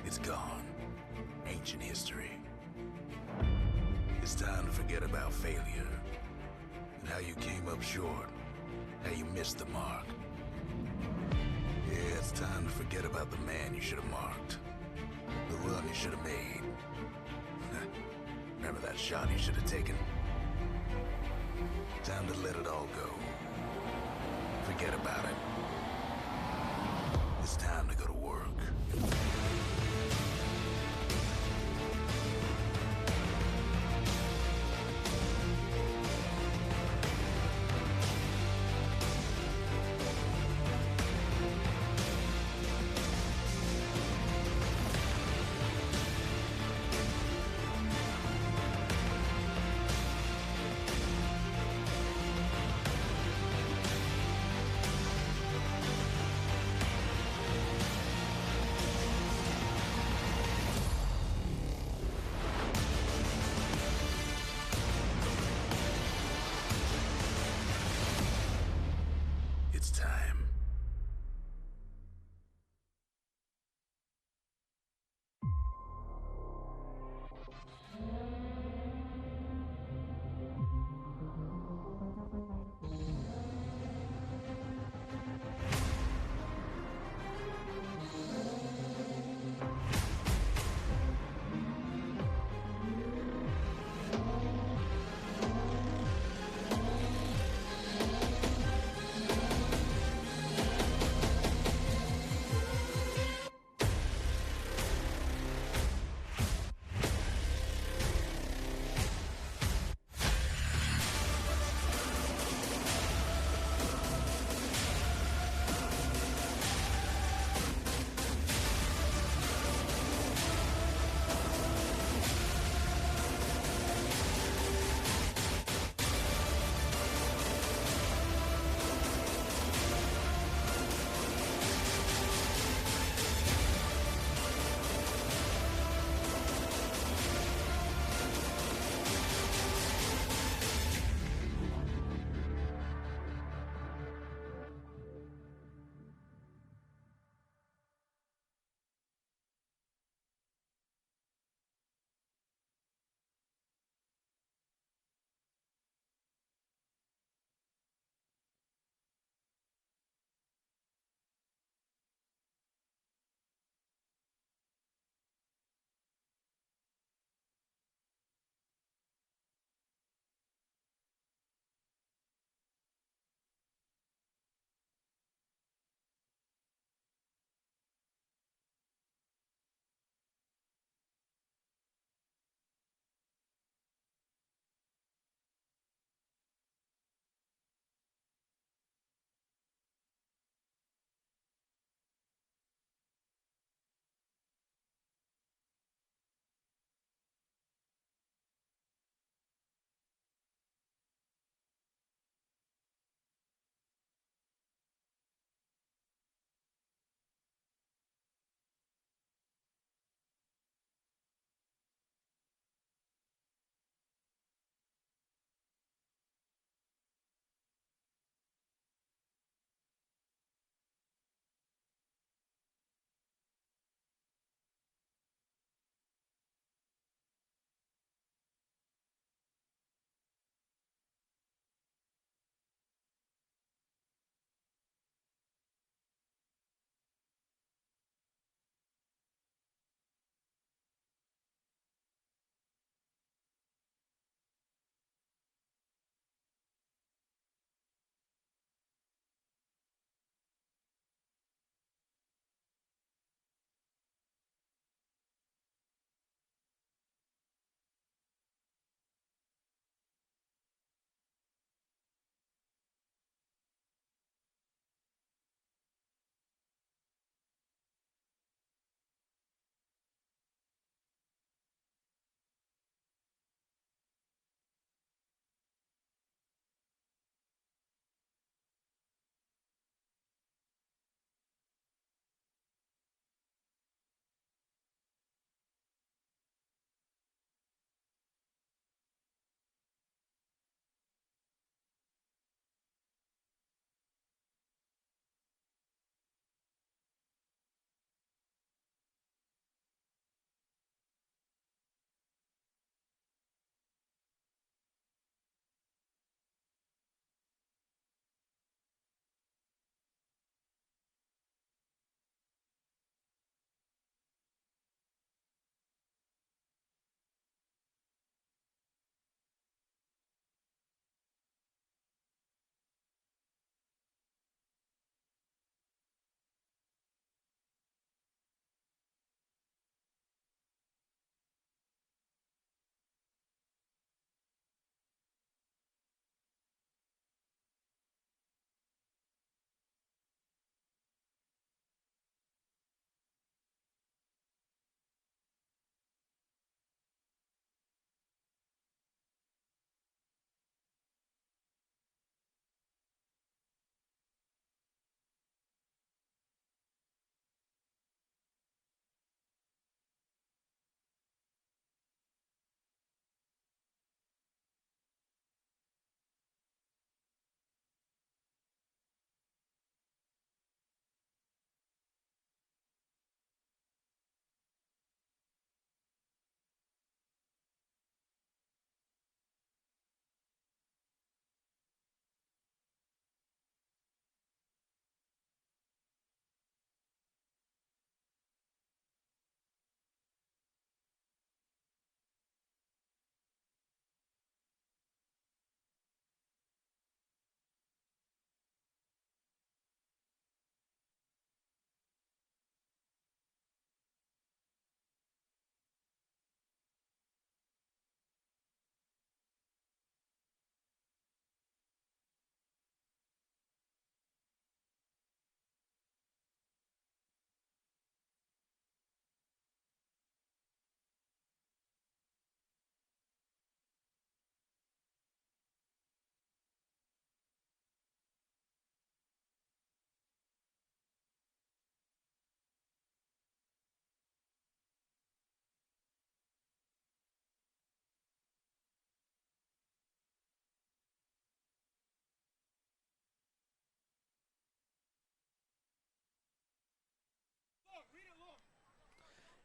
It's gone. Ancient history. It's time to forget about failure and how you came up short, how you missed the mark. Yeah, it's time to forget about the man you should have marked, the run you should have made. Remember that shot you should have taken? Time to let it all go. Forget about it. It's time to go to work.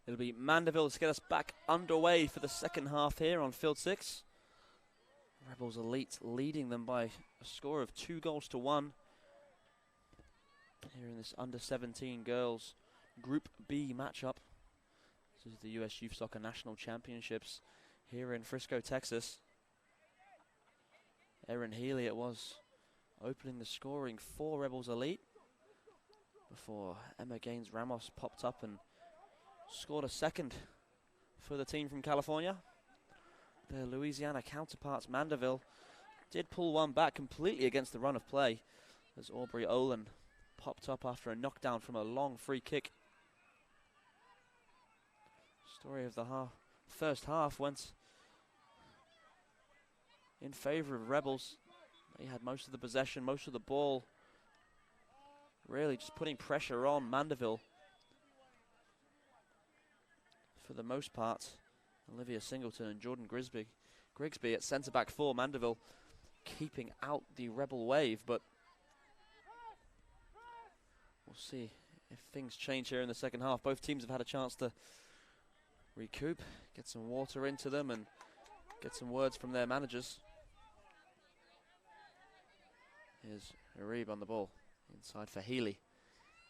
It'll be Mandeville to get us back underway for the second half here on Field 6. Rebels Elite leading them by a score of 2-1 here in this under-17 girls Group B matchup. This is the US Youth Soccer National Championships here in Frisco, Texas. Erin Healy it was opening the scoring for Rebels Elite before Emma Gaines Ramos popped up and scored a second for the team from California. Their Louisiana counterparts Mandeville did pull one back completely against the run of play as Aubrey Olin popped up after a knockdown from a long free kick. Story of the first half went in favor of Rebels. They had most of the possession, most of the ball, really just putting pressure on Mandeville for the most part. Olivia Singleton and Jordan Grigsby at centre-back for Mandeville, keeping out the Rebel wave, but we'll see if things change here in the second half. Both teams have had a chance to recoup, get some water into them and get some words from their managers. Here's Arib on the ball, inside for Healy.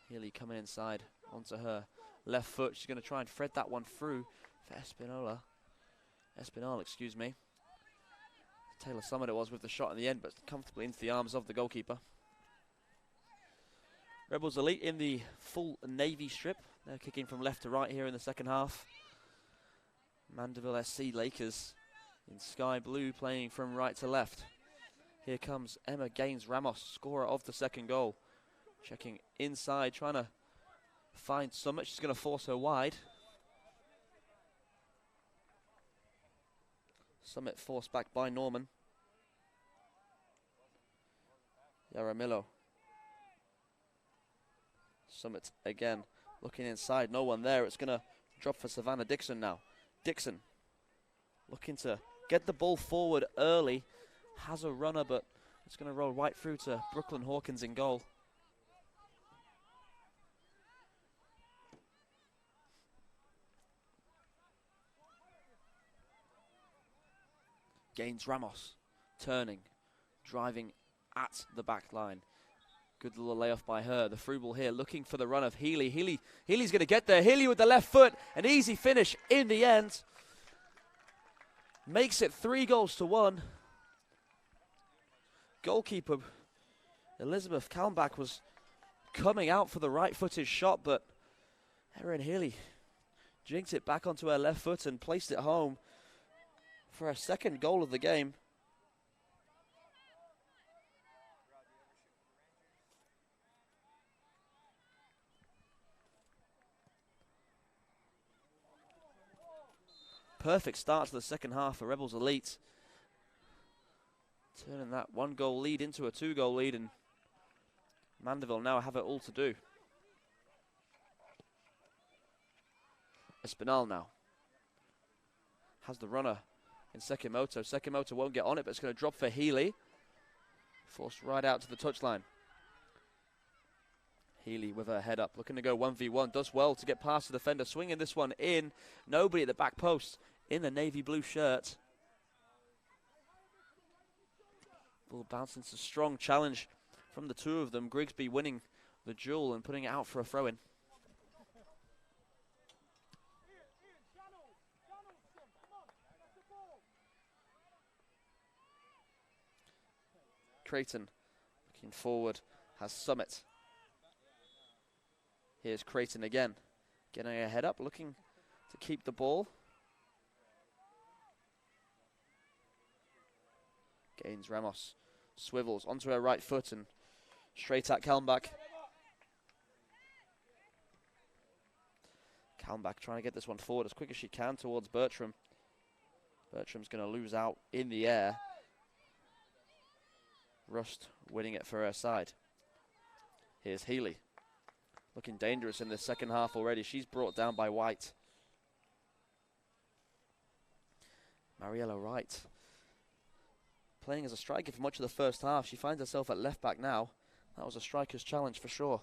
Healy coming inside onto her left foot. She's going to try and thread that one through for Espinal, excuse me. Taylor Summit it was with the shot in the end, but comfortably into the arms of the goalkeeper. Rebels Elite in the full navy strip. They're kicking from left to right here in the second half. Mandeville SC Lakers in sky blue playing from right to left. Here comes Emma Gaines Ramos, scorer of the second goal. Checking inside, trying to find Summit. She's going to force her wide. Summit forced back by Norman. Yaramillo. Summit again looking inside, no one there. It's going to drop for Savannah Dixon now. Dixon looking to get the ball forward early. Has a runner, but it's going to roll right through to Brooklyn Hawkins in goal. Gaines Ramos turning, driving at the back line. Good little layoff by her. The through ball here looking for the run of Healy. Healy's going to get there. Healy with the left foot. An easy finish in the end. Makes it 3-1. Goalkeeper Elizabeth Kalmbach was coming out for the right-footed shot, but Erin Healy jinked it back onto her left foot and placed it home for her second goal of the game. Perfect start to the second half for Rebels Elite. Turning that 1-goal lead into a 2-goal lead, and Mandeville now have it all to do. Espinal now has the runner in Sekimoto. Sekimoto won't get on it, but it's going to drop for Healy. Forced right out to the touchline. Healy with her head up, looking to go 1v1. Does well to get past the defender, swinging this one in. Nobody at the back post in the navy blue shirt. Ball bouncing. It's a strong challenge from the two of them. Grigsby winning the duel and putting it out for a throw-in. Creighton looking forward, has Summit. Here's Creighton again, getting her head up, looking to keep the ball. Gaines Ramos swivels onto her right foot and straight at Kalmbach. Kalmbach trying to get this one forward as quick as she can towards Bertram. Bertram's going to lose out in the air. Rust winning it for her side. Here's Healy. Looking dangerous in the second half already. She's brought down by White. Mariella Wright playing as a striker for much of the first half. She finds herself at left back now. That was a striker's challenge for sure.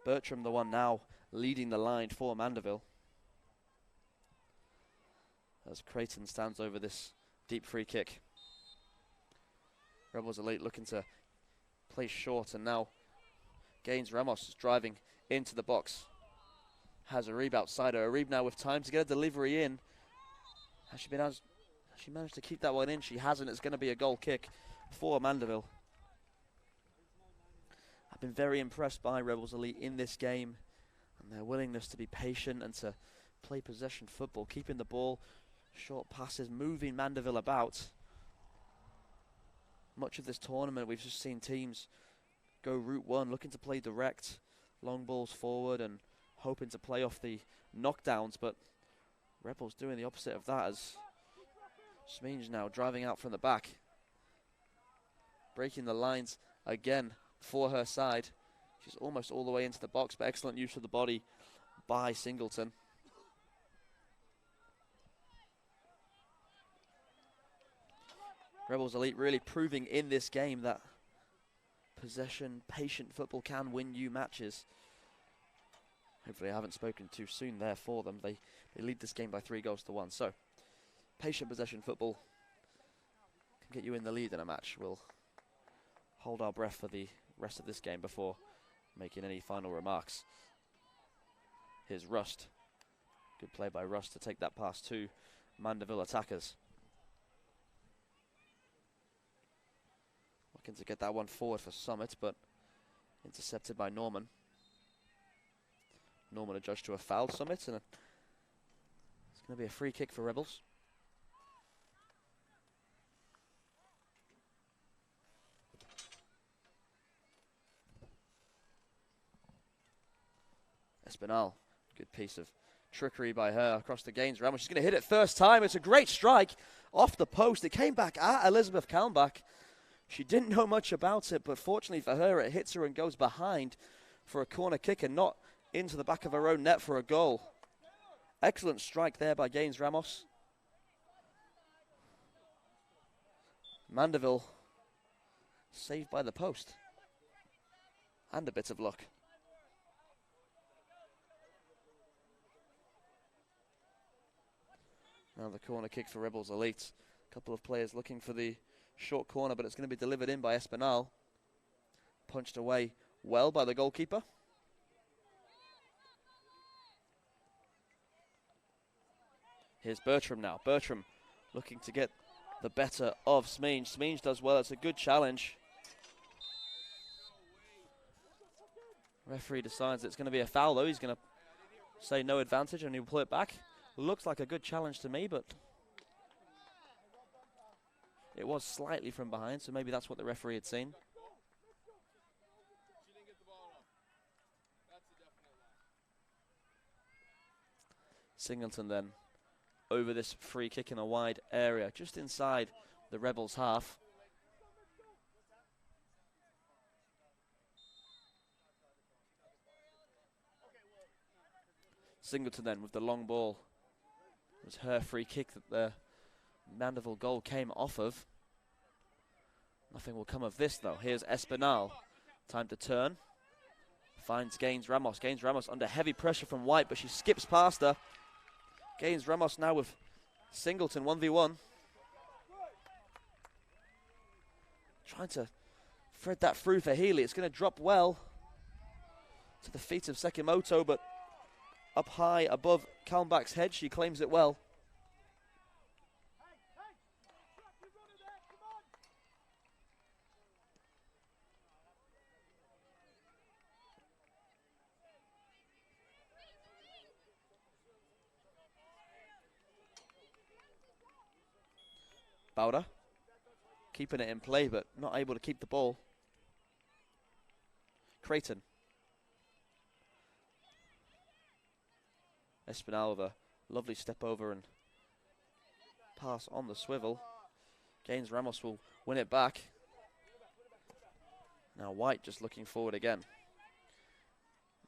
Bertram the one now leading the line for Mandeville. As Creighton stands over this deep free kick. Rebels Elite looking to play short, and now Gaines Ramos is driving into the box. Has Arib outside her. Arib now with time to get a delivery in. Has she managed to keep that one in? She hasn't. It's going to be a goal kick for Mandeville. I've been very impressed by Rebels Elite in this game and their willingness to be patient and to play possession football, keeping the ball, short passes, moving Mandeville about. Much of this tournament we've just seen teams go route one, looking to play direct, long balls forward and hoping to play off the knockdowns, but Rebels doing the opposite of that as Smeens now driving out from the back. Breaking the lines again for her side. She's almost all the way into the box, but excellent use of the body by Singleton. Rebels Elite really proving in this game that possession, patient football can win you matches. Hopefully I haven't spoken too soon there for them. They lead this game by 3-1. So, patient possession football can get you in the lead in a match. We'll hold our breath for the rest of this game before making any final remarks. Here's Rust. Good play by Rust to take that pass to Mandeville attackers. Looking to get that one forward for Summit, but intercepted by Norman. Norman adjudged to a foul Summit, and it's going to be a free kick for Rebels. Espinal, good piece of trickery by her across the Gaines Ramos. She's going to hit it first time. It's a great strike off the post. It came back at Elizabeth Kalmbach. She didn't know much about it, but fortunately for her, it hits her and goes behind for a corner kick and not into the back of her own net for a goal. Excellent strike there by Gaines Ramos. Mandeville saved by the post. And a bit of luck. Now the corner kick for Rebels Elite. A couple of players looking for the short corner, but it's going to be delivered in by Espinal. Punched away well by the goalkeeper. Here's Bertram now. Bertram looking to get the better of Smeens. Smeens does well. It's a good challenge. Referee decides it's going to be a foul, though. He's going to say no advantage and he'll pull it back. Looks like a good challenge to me, but it was slightly from behind, so maybe that's what the referee had seen. Singleton then over this free kick in a wide area, just inside the Rebels' half. Singleton then with the long ball. It was her free kick that the Mandeville goal came off of. Nothing will come of this though. Here's Espinal. Time to turn. Finds Gaines Ramos. Gaines Ramos under heavy pressure from White, but she skips past her. Gaines Ramos now with Singleton 1v1. Trying to thread that through for Healy. It's going to drop well to the feet of Sekimoto, but up high above Kalmbach's head. She claims it well. Bowder keeping it in play, but not able to keep the ball. Creighton. Espinal with a lovely step over and pass on the swivel. Gaines Ramos will win it back. Now White just looking forward again.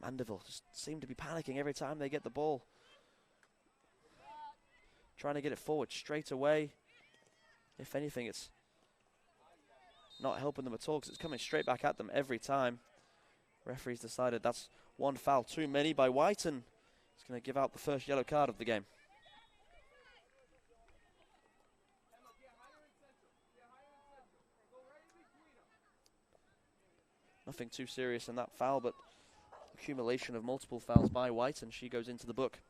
Mandeville just seem to be panicking every time they get the ball. Trying to get it forward straight away. If anything, it's not helping them at all because it's coming straight back at them every time. Referee's decided that's one foul too many by White, and he's going to give out the first yellow card of the game. Nothing too serious in that foul, but accumulation of multiple fouls by White, and she goes into the book.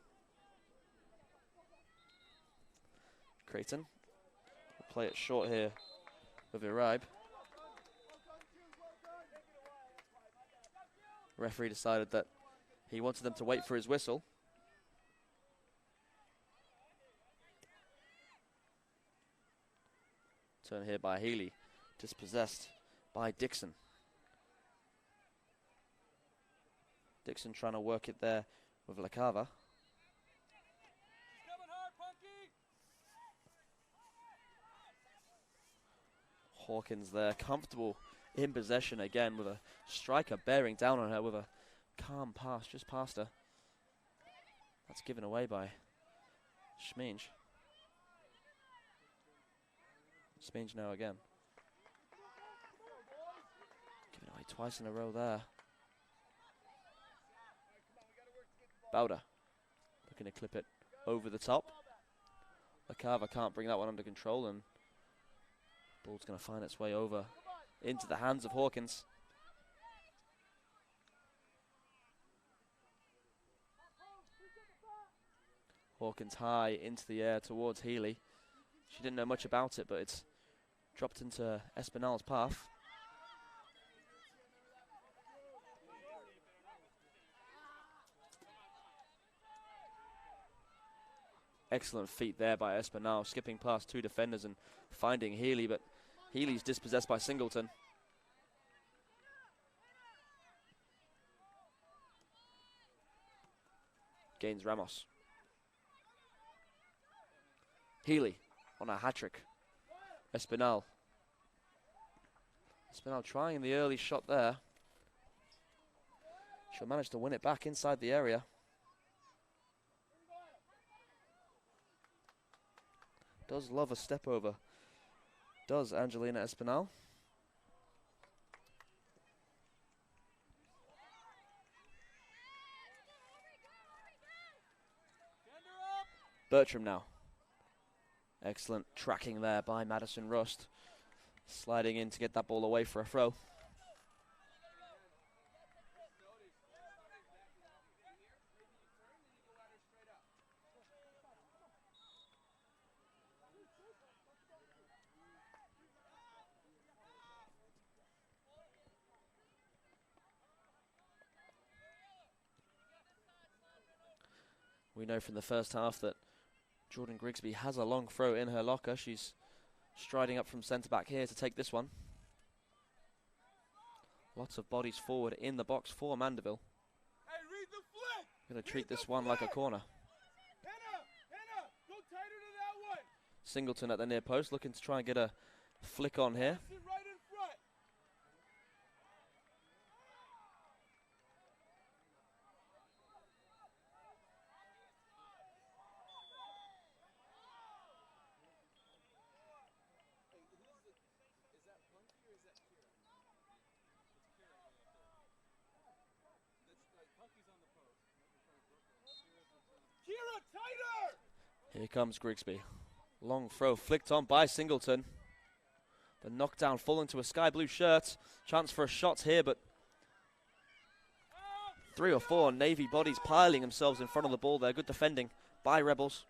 Creighton will play it short here with Iraib. Referee decided that he wanted them to wait for his whistle. Turn here by Healy, dispossessed by Dixon. Dixon trying to work it there with LaCava. Hawkins there, comfortable in possession again with a striker bearing down on her with a calm pass just past her. That's given away by Schminge. Schminge now again. Given away twice in a row there. Bowder looking to clip it over the top. LaCava can't bring that one under control, and ball's going to find its way over into the hands of Hawkins. Hawkins high into the air towards Healy. She didn't know much about it, but it's dropped into Espinal's path. Excellent feat there by Espinal, skipping past two defenders and finding Healy, but Healy's dispossessed by Singleton. Gains Ramos. Healy on a hat-trick. Espinal. Espinal trying the early shot there. She'll manage to win it back inside the area. Does love a step over. Does Angelina Espinal. Bertram now. Excellent tracking there by Madison Rust. Sliding in to get that ball away for a throw. We know from the first half that Jordan Grigsby has a long throw in her locker. She's striding up from centre back here to take this one. Lots of bodies forward in the box for Mandeville. Hey, read the flick. Going to treat this one like a corner. Hannah, go tighter to that one. Singleton at the near post, looking to try and get a flick on here. Sit right in front. Kira, tighter! Here comes Grigsby. Long throw flicked on by Singleton. The knockdown fall into a sky blue shirt. Chance for a shot here, but 3 or 4 Navy bodies piling themselves in front of the ball there. Good defending by Rebels.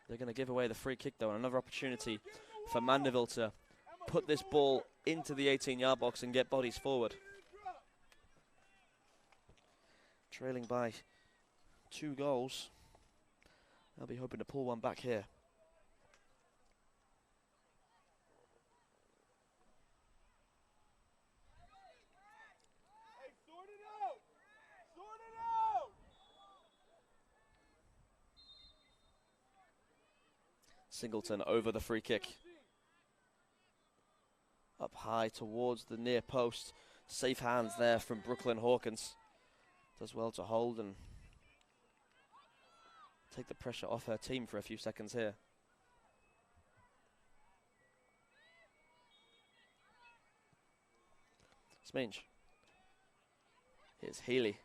They're going to give away the free kick though, and another opportunity for Mandeville to put this ball into the 18-yard box and get bodies forward. Trailing by 2 goals. They'll be hoping to pull one back here. Hey, sort it out! Sort it out! Singleton over the free kick. Up high towards the near post. Safe hands there from Brooklyn Hawkins. Does well to hold and take the pressure off her team for a few seconds here. Sminge. Here's Healy.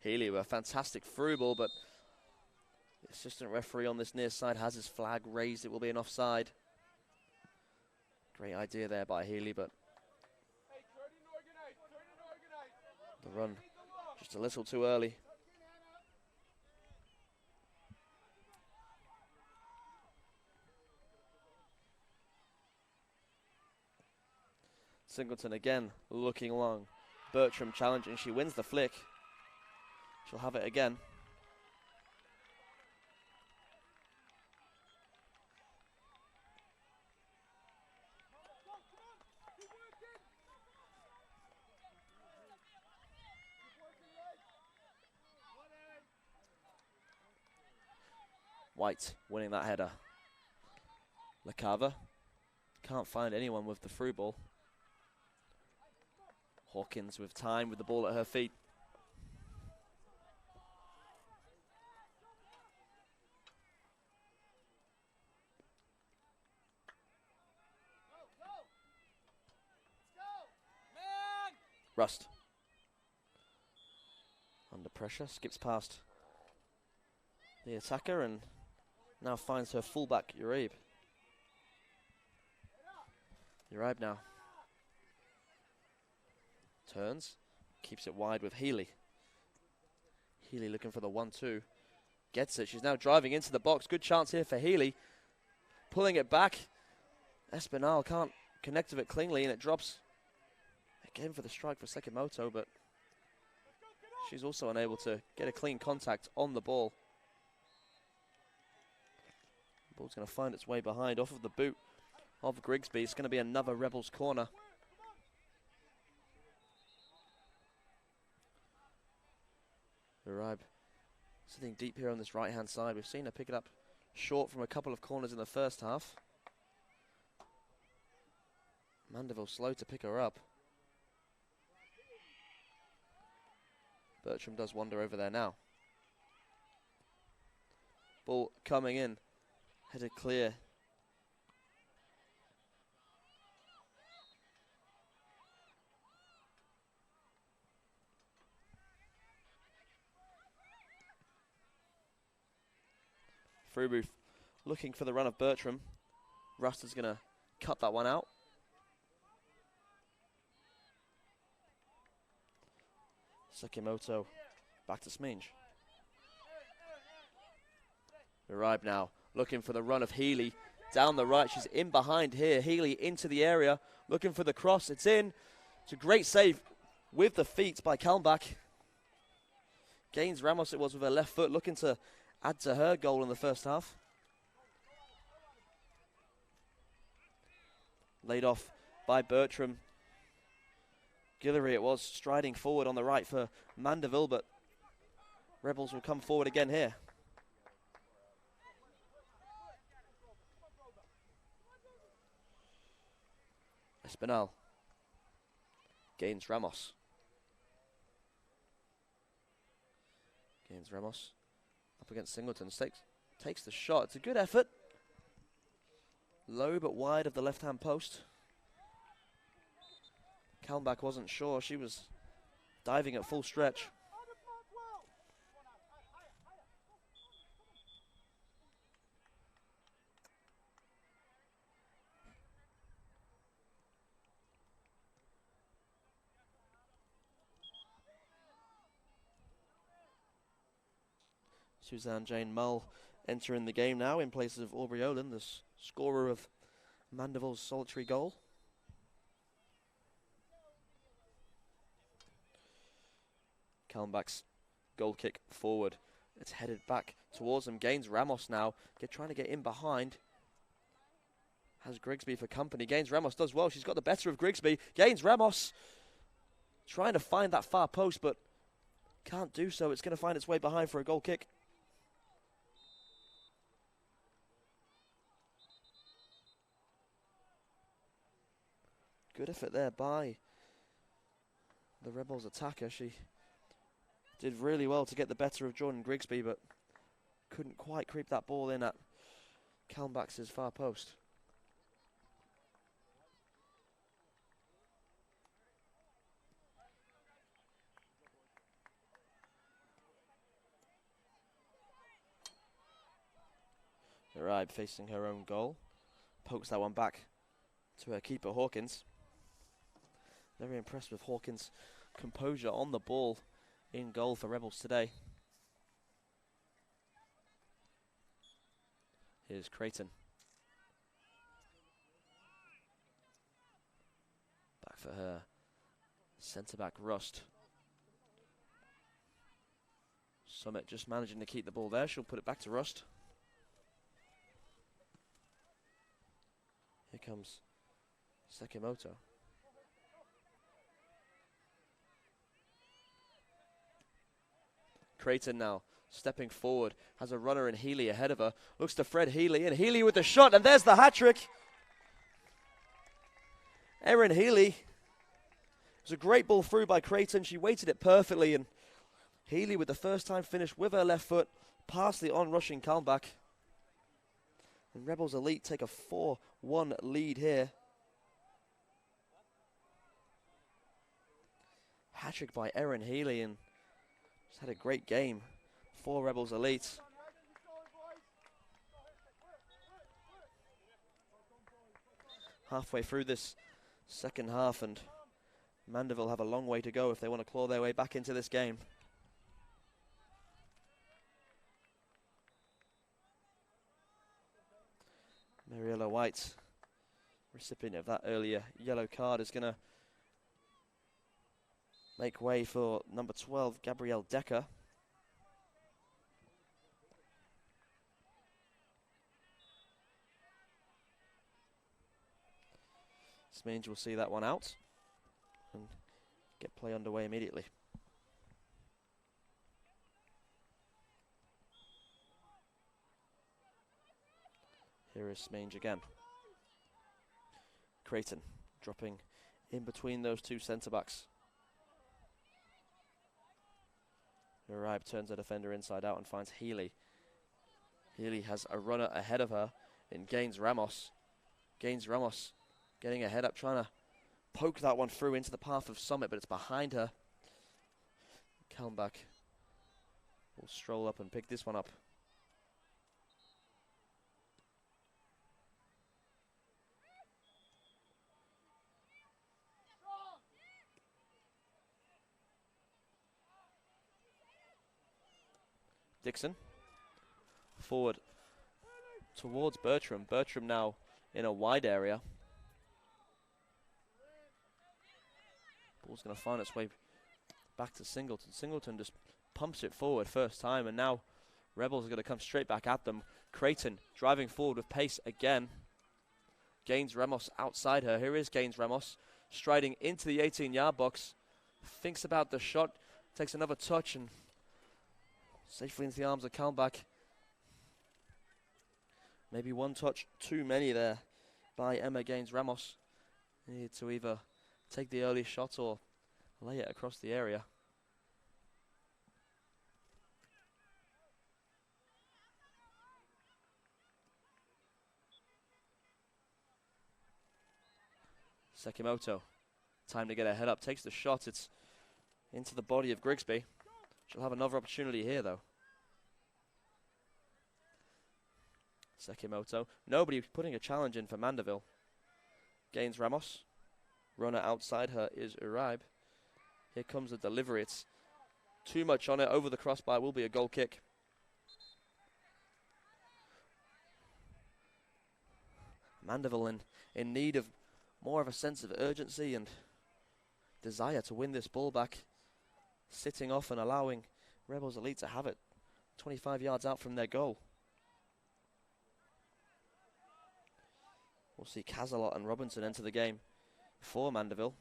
Healy with a fantastic through ball, but the assistant referee on this near side has his flag raised. It will be an offside. Great idea there by Healy, but the run just a little too early. Singleton again looking long. Bertram challenging. She wins the flick. She'll have it again. White winning that header. LaCava can't find anyone with the through ball. Hawkins with time with the ball at her feet. Rust. Under pressure, skips past the attacker and now finds her fullback, Uraib. Uraib now. Turns, keeps it wide with Healy. Healy looking for the 1-2. Gets it, she's now driving into the box. Good chance here for Healy. Pulling it back. Espinal can't connect with it cleanly and it drops again for the strike for Sekimoto, but she's also unable to get a clean contact on the ball. The ball's going to find its way behind off of the boot of Grigsby. It's going to be another Rebels corner. Uraib sitting deep here on this right-hand side. We've seen her pick it up short from a couple of corners in the first half. Mandeville slow to pick her up. Bertram does wander over there now. Ball coming in, headed clear. Frubu looking for the run of Bertram. Rust is going to cut that one out. Sekimoto back to Sminge. Uraib now looking for the run of Healy down the right. She's in behind here. Healy into the area looking for the cross. It's in. It's a great save with the feet by Kalmbach. Gaines Ramos it was with her left foot, looking to add to her goal in the first half. Laid off by Bertram. Guillory it was, striding forward on the right for Mandeville, but Rebels will come forward again here. Espinal. Gaines Ramos. Gaines Ramos. Up against Singleton. Takes the shot. It's a good effort. Low but wide of the left-hand post. Kalmbach wasn't sure. She was diving at full stretch. Suzanne Jane Mull entering the game now in place of Aubrey Olin, the scorer of Mandeville's solitary goal. Kalmbach's goal kick forward. It's headed back towards him. Gaines Ramos now trying to get in behind. Has Grigsby for company. Gaines Ramos does well. She's got the better of Grigsby. Gaines Ramos trying to find that far post, but can't do so. It's going to find its way behind for a goal kick. Good effort there by the Rebels attacker. She did really well to get the better of Jordan Grigsby, but couldn't quite creep that ball in at Kalmbach's far post. Uribe facing her own goal. Pokes that one back to her keeper, Hawkins. Very impressed with Hawkins' composure on the ball in goal for Rebels today. Here's Creighton. Back for her centre-back, Rust. Summit just managing to keep the ball there. She'll put it back to Rust. Here comes Sekimoto. Creighton now stepping forward, has a runner in Healy ahead of her, looks to Fred Healy, and Healy with the shot, and there's the hat-trick. Erin Healy. It was a great ball through by Creighton. She weighted it perfectly, and Healy with the first time finish with her left foot past the on-rushing Kalmbach. And Rebels Elite take a 4-1 lead here. Hat-trick by Erin Healy, and just had a great game for Rebels Elite. Halfway through this second half, and Mandeville have a long way to go if they want to claw their way back into this game. Mariella White, recipient of that earlier yellow card, is going to make way for number 12, Gabrielle Decker. This means we'll see that one out and get play underway immediately. Here is Smange again. Creighton dropping in between those two centre-backs. Uribe turns the defender inside out and finds Healy. Healy has a runner ahead of her in Gaines Ramos. Gaines Ramos getting a head up, trying to poke that one through into the path of Summit, but it's behind her. Kalmbach will stroll up and pick this one up. Dixon forward towards Bertram. Bertram now in a wide area. Ball's going to find its way back to Singleton. Singleton just pumps it forward first time, and now Rebels are going to come straight back at them. Creighton driving forward with pace again. Gaines Ramos outside her. Here is Gaines Ramos striding into the 18-yard box. Thinks about the shot, takes another touch, and safely into the arms of Kalmbach. Maybe one touch too many there by Emma Gaines Ramos. Needed to either take the early shot or lay it across the area. Sekimoto, time to get her head up, takes the shot. It's into the body of Grigsby. She'll have another opportunity here, though. Sekimoto. Nobody putting a challenge in for Mandeville. Gaines Ramos. Runner outside her is Uribe. Here comes the delivery. It's too much on it. Over the crossbar will be a goal kick. Mandeville in need of more of a sense of urgency and desire to win this ball back. Sitting off and allowing Rebels Elite to have it 25 yards out from their goal. We'll see Casalot and Robinson enter the game for Mandeville.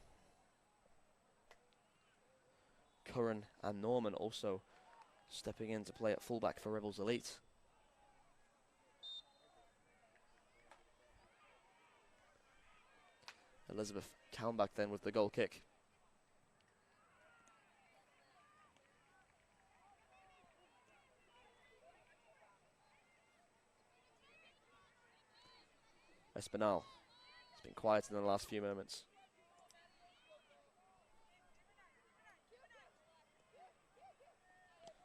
Curran and Norman also stepping in to play at fullback for Rebels Elite. Elizabeth Kalmbach then with the goal kick. Espinal. It's been quiet in the last few moments.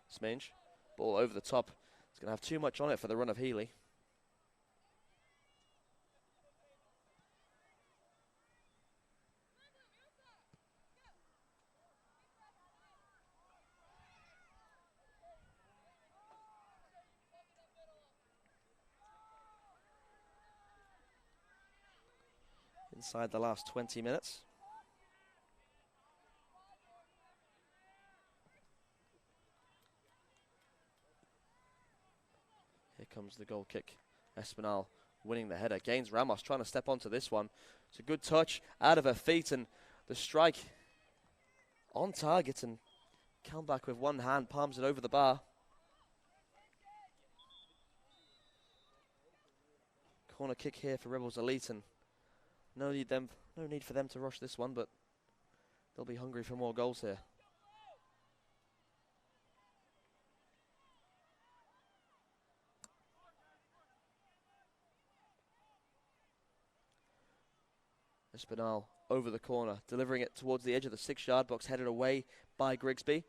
Sminge. Ball over the top. It's going to have too much on it for the run of Healy. Inside the last 20 minutes. Here comes the goal kick. Espinal winning the header. Gaines Ramos trying to step onto this one. It's a good touch out of her feet, and the strike on target, and Kalmbach with one hand palms it over the bar. Corner kick here for Rebels Elite, and no need for them to rush this one, but they'll be hungry for more goals here. Espinal over the corner, delivering it towards the edge of the 6-yard box, headed away by Grigsby.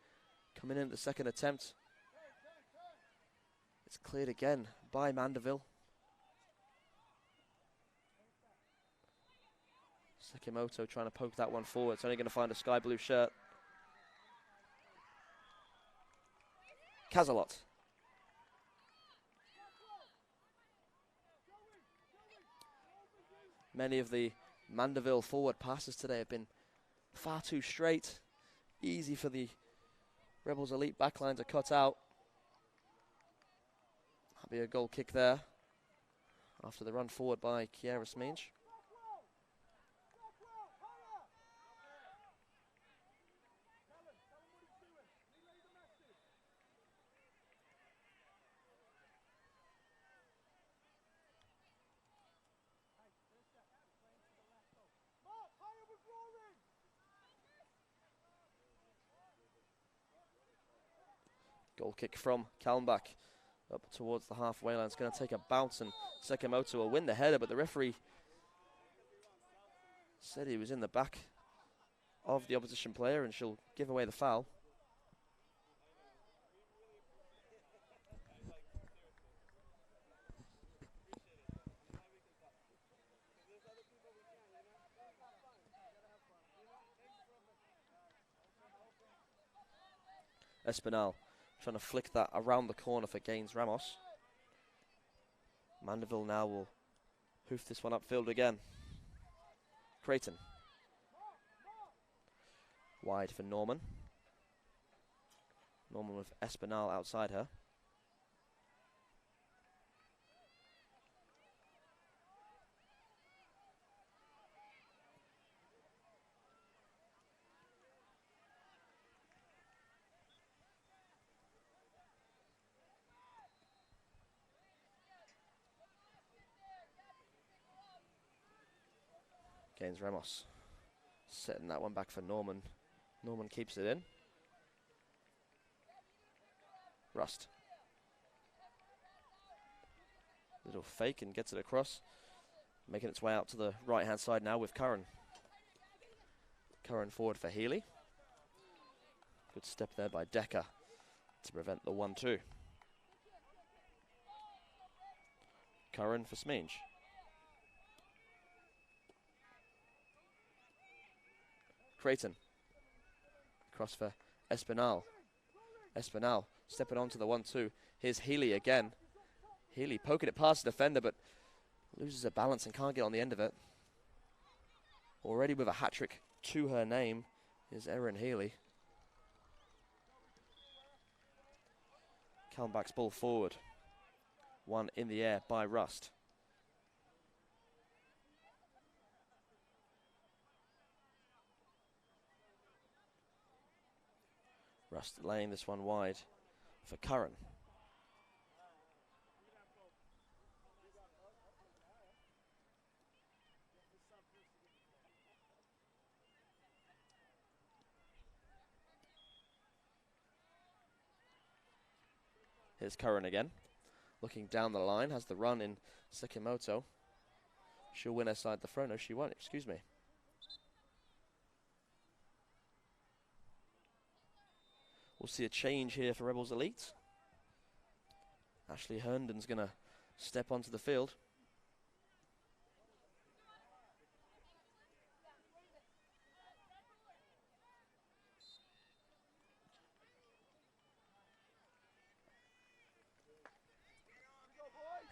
Coming in at the second attempt. It's cleared again by Mandeville. Sekimoto trying to poke that one forward. It's only going to find a sky blue shirt. Cazalot. Many of the Mandeville forward passes today have been far too straight. Easy for the Rebels Elite backline to cut out. That'll be a goal kick there after the run forward by Kiera Sminge. Goal kick from Kalmbach up towards the halfway line. It's going to take a bounce, and Sekimoto will win the header, but the referee said he was in the back of the opposition player, and she'll give away the foul. Espinal trying to flick that around the corner for Gaines Ramos. Mandeville now will hoof this one upfield again. Creighton. Wide for Norman. Norman with Espinal outside her. Gaines Ramos setting that one back for Norman. Norman keeps it in. Rust. Little fake and gets it across. Making its way out to the right hand side now with Curran. Curran forward for Healy. Good step there by Decker to prevent the 1-2. Curran for Sminge. Creighton. Cross for Espinal. Espinal stepping onto the 1-2. Here's Healy again. Healy poking it past the defender, but loses her balance and can't get on the end of it. Already with a hat-trick to her name is Erin Healy. Kalmbach's ball forward. One in the air by Rust. Rust laying this one wide for Curran. Here's Curran again. Looking down the line, has the run in Sekimoto. She'll win her side the throw. No, she won't. Excuse me. We'll see a change here for Rebels Elite. Ashley Herndon's going to step onto the field.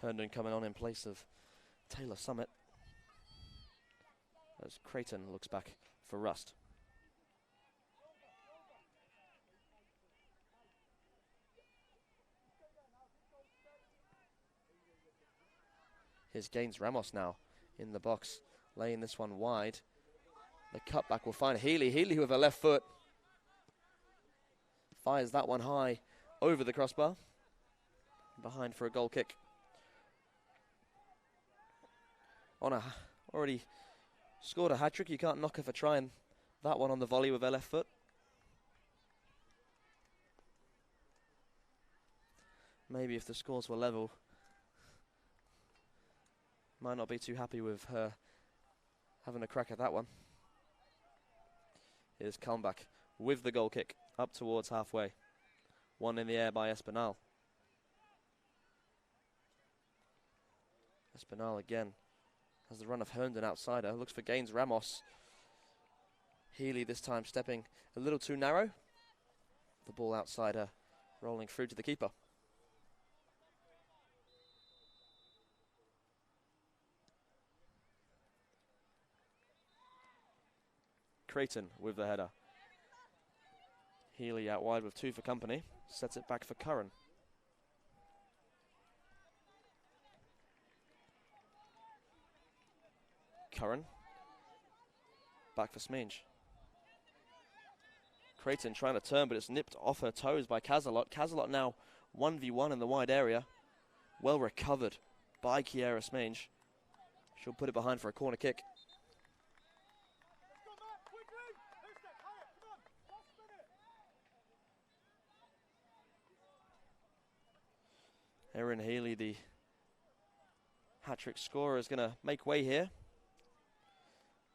Herndon coming on in place of Taylor Summit, as Creighton looks back for Rust. Here's Gaines Ramos now in the box, laying this one wide. The cutback will find Healy. Healy with her left foot fires that one high over the crossbar. Behind for a goal kick. Already scored a hat-trick. You can't knock her for trying that one on the volley with her left foot. Maybe if the scores were level, might not be too happy with her having a crack at that one. Here's Kalmbach with the goal kick up towards halfway. One in the air by Espinal. Espinal again has the run of Herndon outside her. Looks for Gaines Ramos. Healy this time stepping a little too narrow. The ball outside her, rolling through to the keeper. Creighton with the header. Healy out wide with two for company. Sets it back for Curran. Curran. Back for Sminge. Creighton trying to turn, but it's nipped off her toes by Casalot. Casalot now 1v1 in the wide area. Well recovered by Kiera Sminge. She'll put it behind for a corner kick. Erin Healy, the hat-trick scorer, is going to make way here.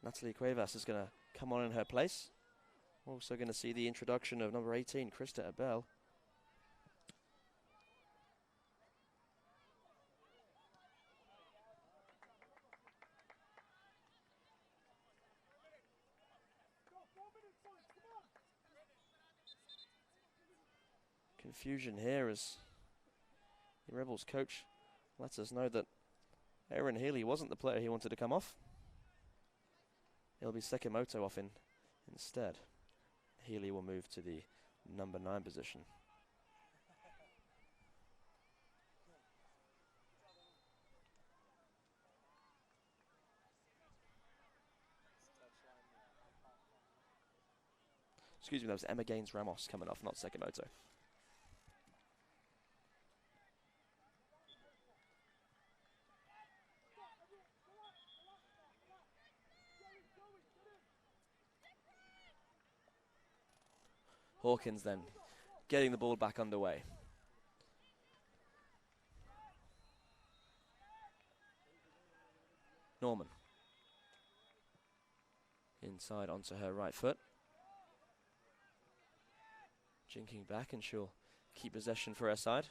Natalie Cuevas is going to come on in her place. We're also going to see the introduction of number 18, Krista Abel. Confusion here as the Rebels coach lets us know that Erin Healy wasn't the player he wanted to come off. It'll be Sekimoto off instead. Healy will move to the number 9 position. Excuse me, that was Emma Gaines Ramos coming off, not Sekimoto. Hawkins then getting the ball back underway. Norman. Inside onto her right foot. Jinking back, and she'll keep possession for her side.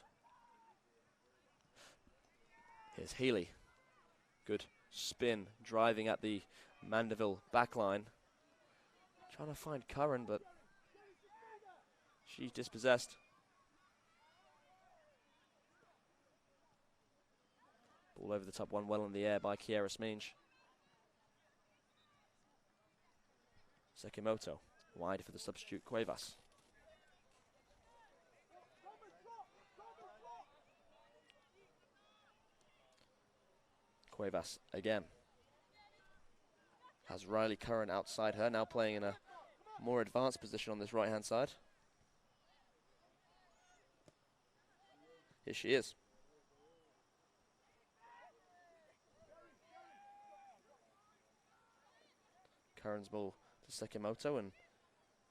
Here's Healy. Good spin, driving at the Mandeville backline. Trying to find Curran, but she's dispossessed. Ball over the top, one well in the air by Kiera Sminge. Sekimoto, wide for the substitute Cuevas. Cuevas again. Has Riley Curran outside her, now playing in a more advanced position on this right-hand side. Here she is. Curran's ball to Sekimoto, and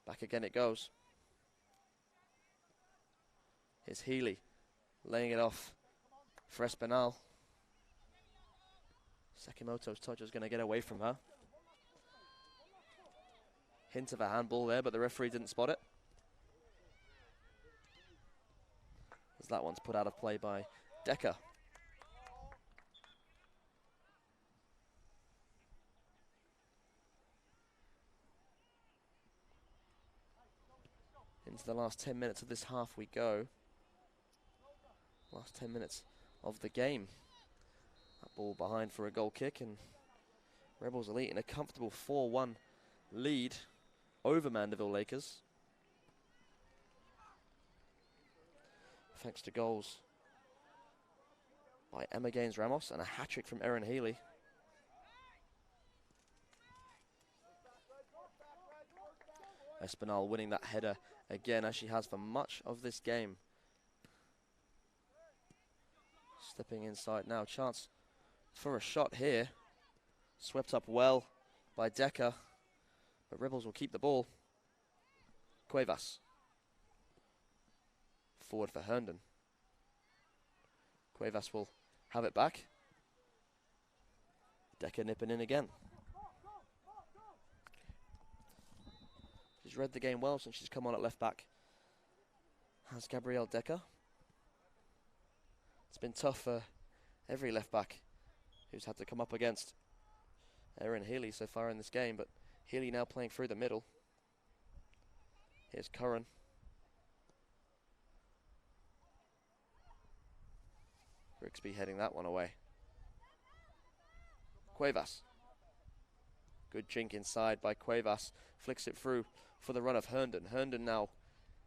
back again it goes. Here's Healy laying it off for Espinal. Sekimoto's touch is going to get away from her. Hint of a handball there, but the referee didn't spot it. As that one's put out of play by Decker. Into the last 10 minutes of this half we go. Last 10 minutes of the game. That ball behind for a goal kick, and Rebels Elite in a comfortable 4-1 lead over Mandeville Lakers. Thanks to goals by Emma Gaines-Ramos and a hat-trick from Erin Healy. Espinal winning that header again, as she has for much of this game. Stepping inside now, chance for a shot here. Swept up well by Decker, but Rebels will keep the ball. Cuevas. Forward for Herndon. Cuevas will have it back. Decker nipping in again. She's read the game well since she's come on at left back. Has Gabrielle Decker. It's been tough for every left back who's had to come up against Erin Healy so far in this game, but Healy now playing through the middle. Here's Curran. Grigsby heading that one away. Cuevas. Good chink inside by Cuevas. Flicks it through for the run of Herndon. Herndon now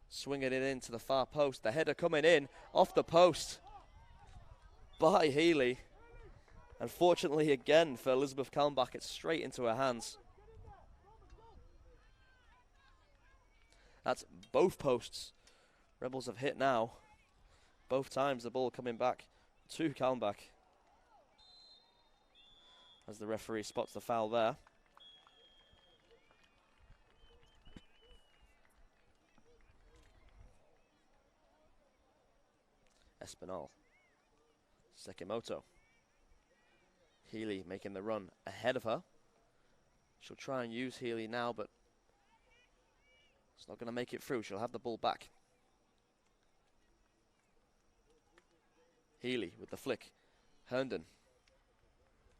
swinging it into the far post. The header coming in off the post by Healy. Unfortunately again for Elizabeth Kalmbach, it's straight into her hands. That's both posts Rebels have hit now. Both times the ball coming back to Kalmbach. As the referee spots the foul there. Espinal. Sekimoto. Healy making the run ahead of her. She'll try and use Healy now, but it's not going to make it through. She'll have the ball back. Healy with the flick. Herndon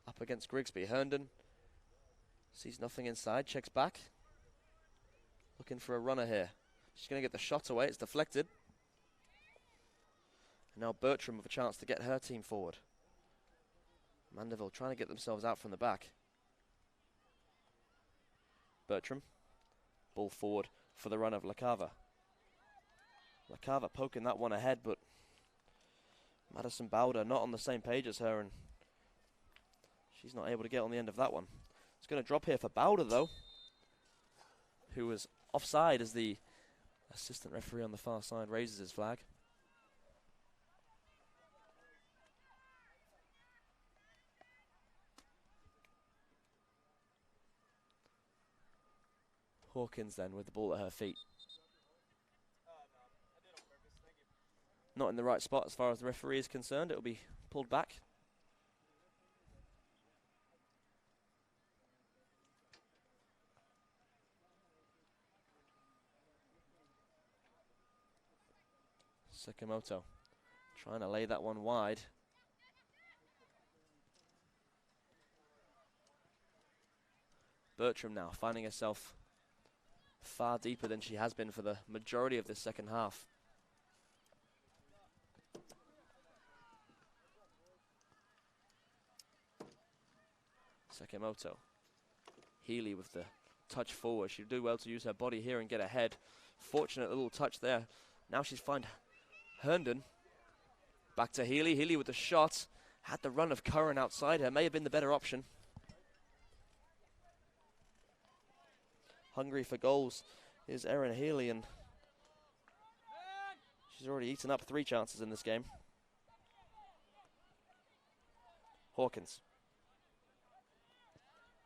up against Grigsby. Herndon sees nothing inside, checks back. Looking for a runner here. She's going to get the shot away. It's deflected. And now Bertram with a chance to get her team forward. Mandeville trying to get themselves out from the back. Bertram. Ball forward for the run of LaCava. LaCava poking that one ahead, but Madison Bowder not on the same page as her, and she's not able to get on the end of that one. It's going to drop here for Bowder, though, who was offside as the assistant referee on the far side raises his flag. Hawkins then with the ball at her feet. Not in the right spot as far as the referee is concerned. It will be pulled back. Sekimoto trying to lay that one wide. Bertram now finding herself far deeper than she has been for the majority of this second half. Sekimoto. Healy with the touch forward. She'll do well to use her body here and get ahead. Fortunate little touch there. Now she's found Herndon. Back to Healy. Healy with the shot. Had the run of Curran outside her. May have been the better option. Hungry for goals is Erin Healy, and she's already eaten up 3 chances in this game. Hawkins.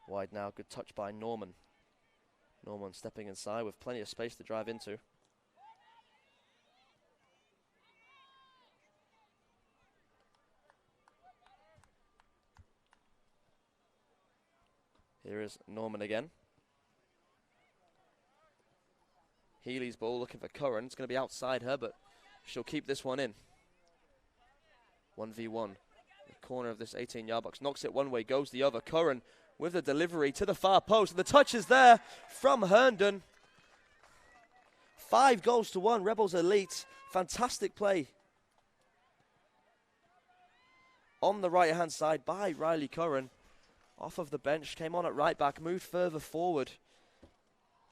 Wide now, good touch by Norman. Norman stepping inside with plenty of space to drive into. Here is Norman again. Healy's ball looking for Curran. It's going to be outside her, but she'll keep this one in. 1v1. The corner of this 18-yard box. Knocks it one way, goes the other. Curran with the delivery to the far post. And the touch is there from Herndon. 5 goals to 1. Rebels Elite. Fantastic play. On the right-hand side by Riley Curran. Off of the bench. Came on at right back. Moved further forward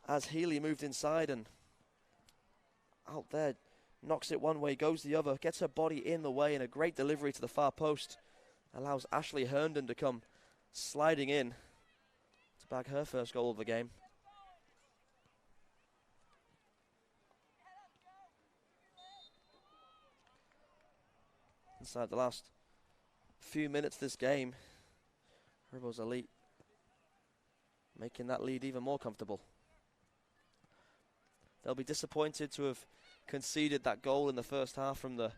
as Healy moved inside and out there. Knocks it one way, goes the other. Gets her body in the way and a great delivery to the far post. Allows Ashley Herndon to come sliding in to bag her first goal of the game. Inside the last few minutes of this game, Rebels Elite making that lead even more comfortable. They'll be disappointed to have conceded that goal in the first half from the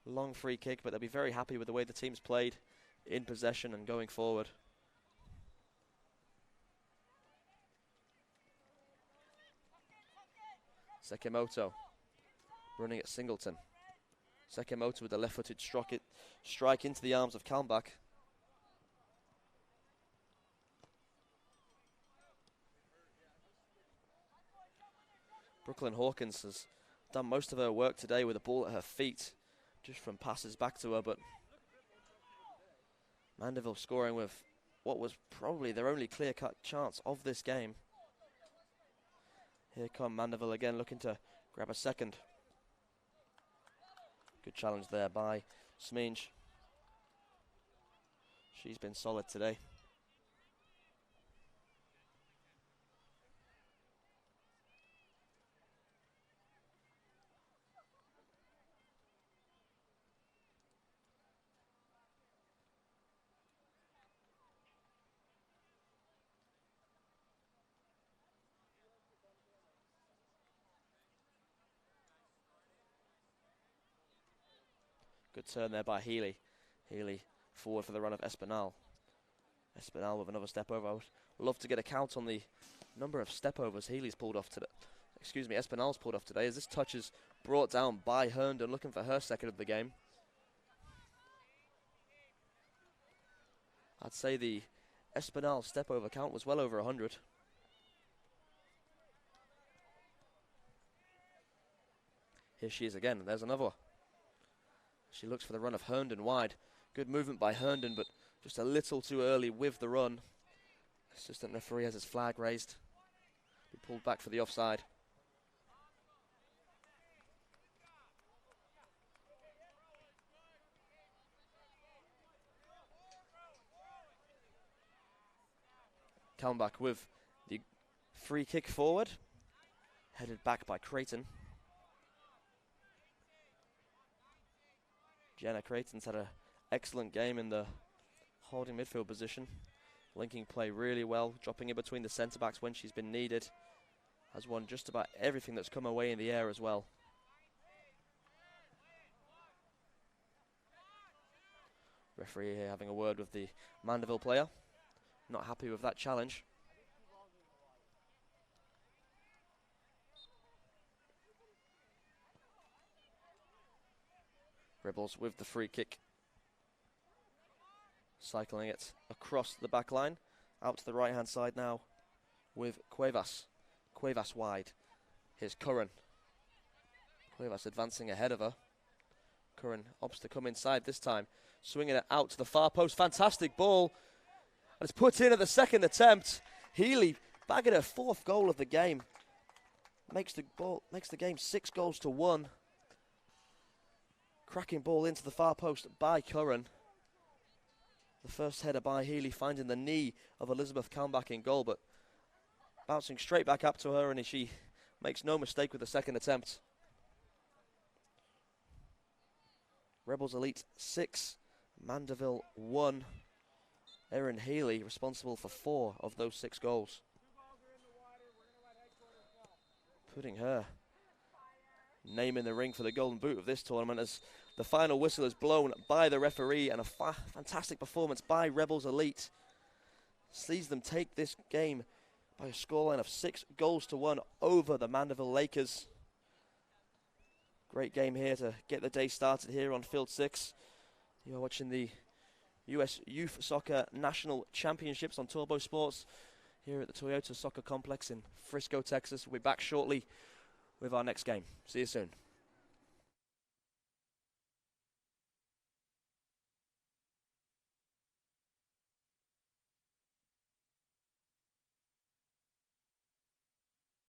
long free kick, but they'll be very happy with the way the team's played in possession and going forward. Sekimoto running at Singleton. Sekimoto with a left-footed strike into the arms of Kalmbach. Brooklyn Hawkins has done most of her work today with the ball at her feet, just from passes back to her, but Mandeville scoring with what was probably their only clear-cut chance of this game. Here come Mandeville again, looking to grab a second. Good challenge there by Sminge. She's been solid today. Good turn there by Healy. Healy forward for the run of Espinal. Espinal with another step over. I would love to get a count on the number of step overs Healy's pulled off today. Excuse me, Espinal's pulled off today, as this touch is brought down by Herndon, looking for her second of the game. I'd say the Espinal step over count was well over 100. Here she is again. There's another. She looks for the run of Herndon wide. Good movement by Herndon, but just a little too early with the run. Assistant referee has his flag raised. He pulled back for the offside. Kalmbach with the free kick forward. Headed back by Creighton. Jenna Creighton's had an excellent game in the holding midfield position. Linking play really well, dropping in between the centre-backs when she's been needed. Has won just about everything that's come away in the air as well. Referee here having a word with the Mandeville player. Not happy with that challenge. Rebels with the free kick. Cycling it across the back line. Out to the right-hand side now with Cuevas. Cuevas wide. Here's Curran. Cuevas advancing ahead of her. Curran opts to come inside this time. Swinging it out to the far post. Fantastic ball. And it's put in at the second attempt. Healy bagging her 4th goal of the game. Makes the game 6 goals to 1. Cracking ball into the far post by Curran. The first header by Healy finding the knee of Elizabeth Kalmbach in goal, but bouncing straight back up to her, and she makes no mistake with the second attempt. Rebels Elite 6, Mandeville 1. Erin Healy responsible for 4 of those 6 goals. Putting her name in the ring for the golden boot of this tournament as the final whistle is blown by the referee, and a fantastic performance by Rebels Elite. sees them take this game by a scoreline of 6-1 over the Mandeville Lakers. Great game here to get the day started here on Field 6. You are watching the US Youth Soccer National Championships on Turbo Sports here at the Toyota Soccer Complex in Frisco, Texas. We'll be back shortly with our next game. See you soon.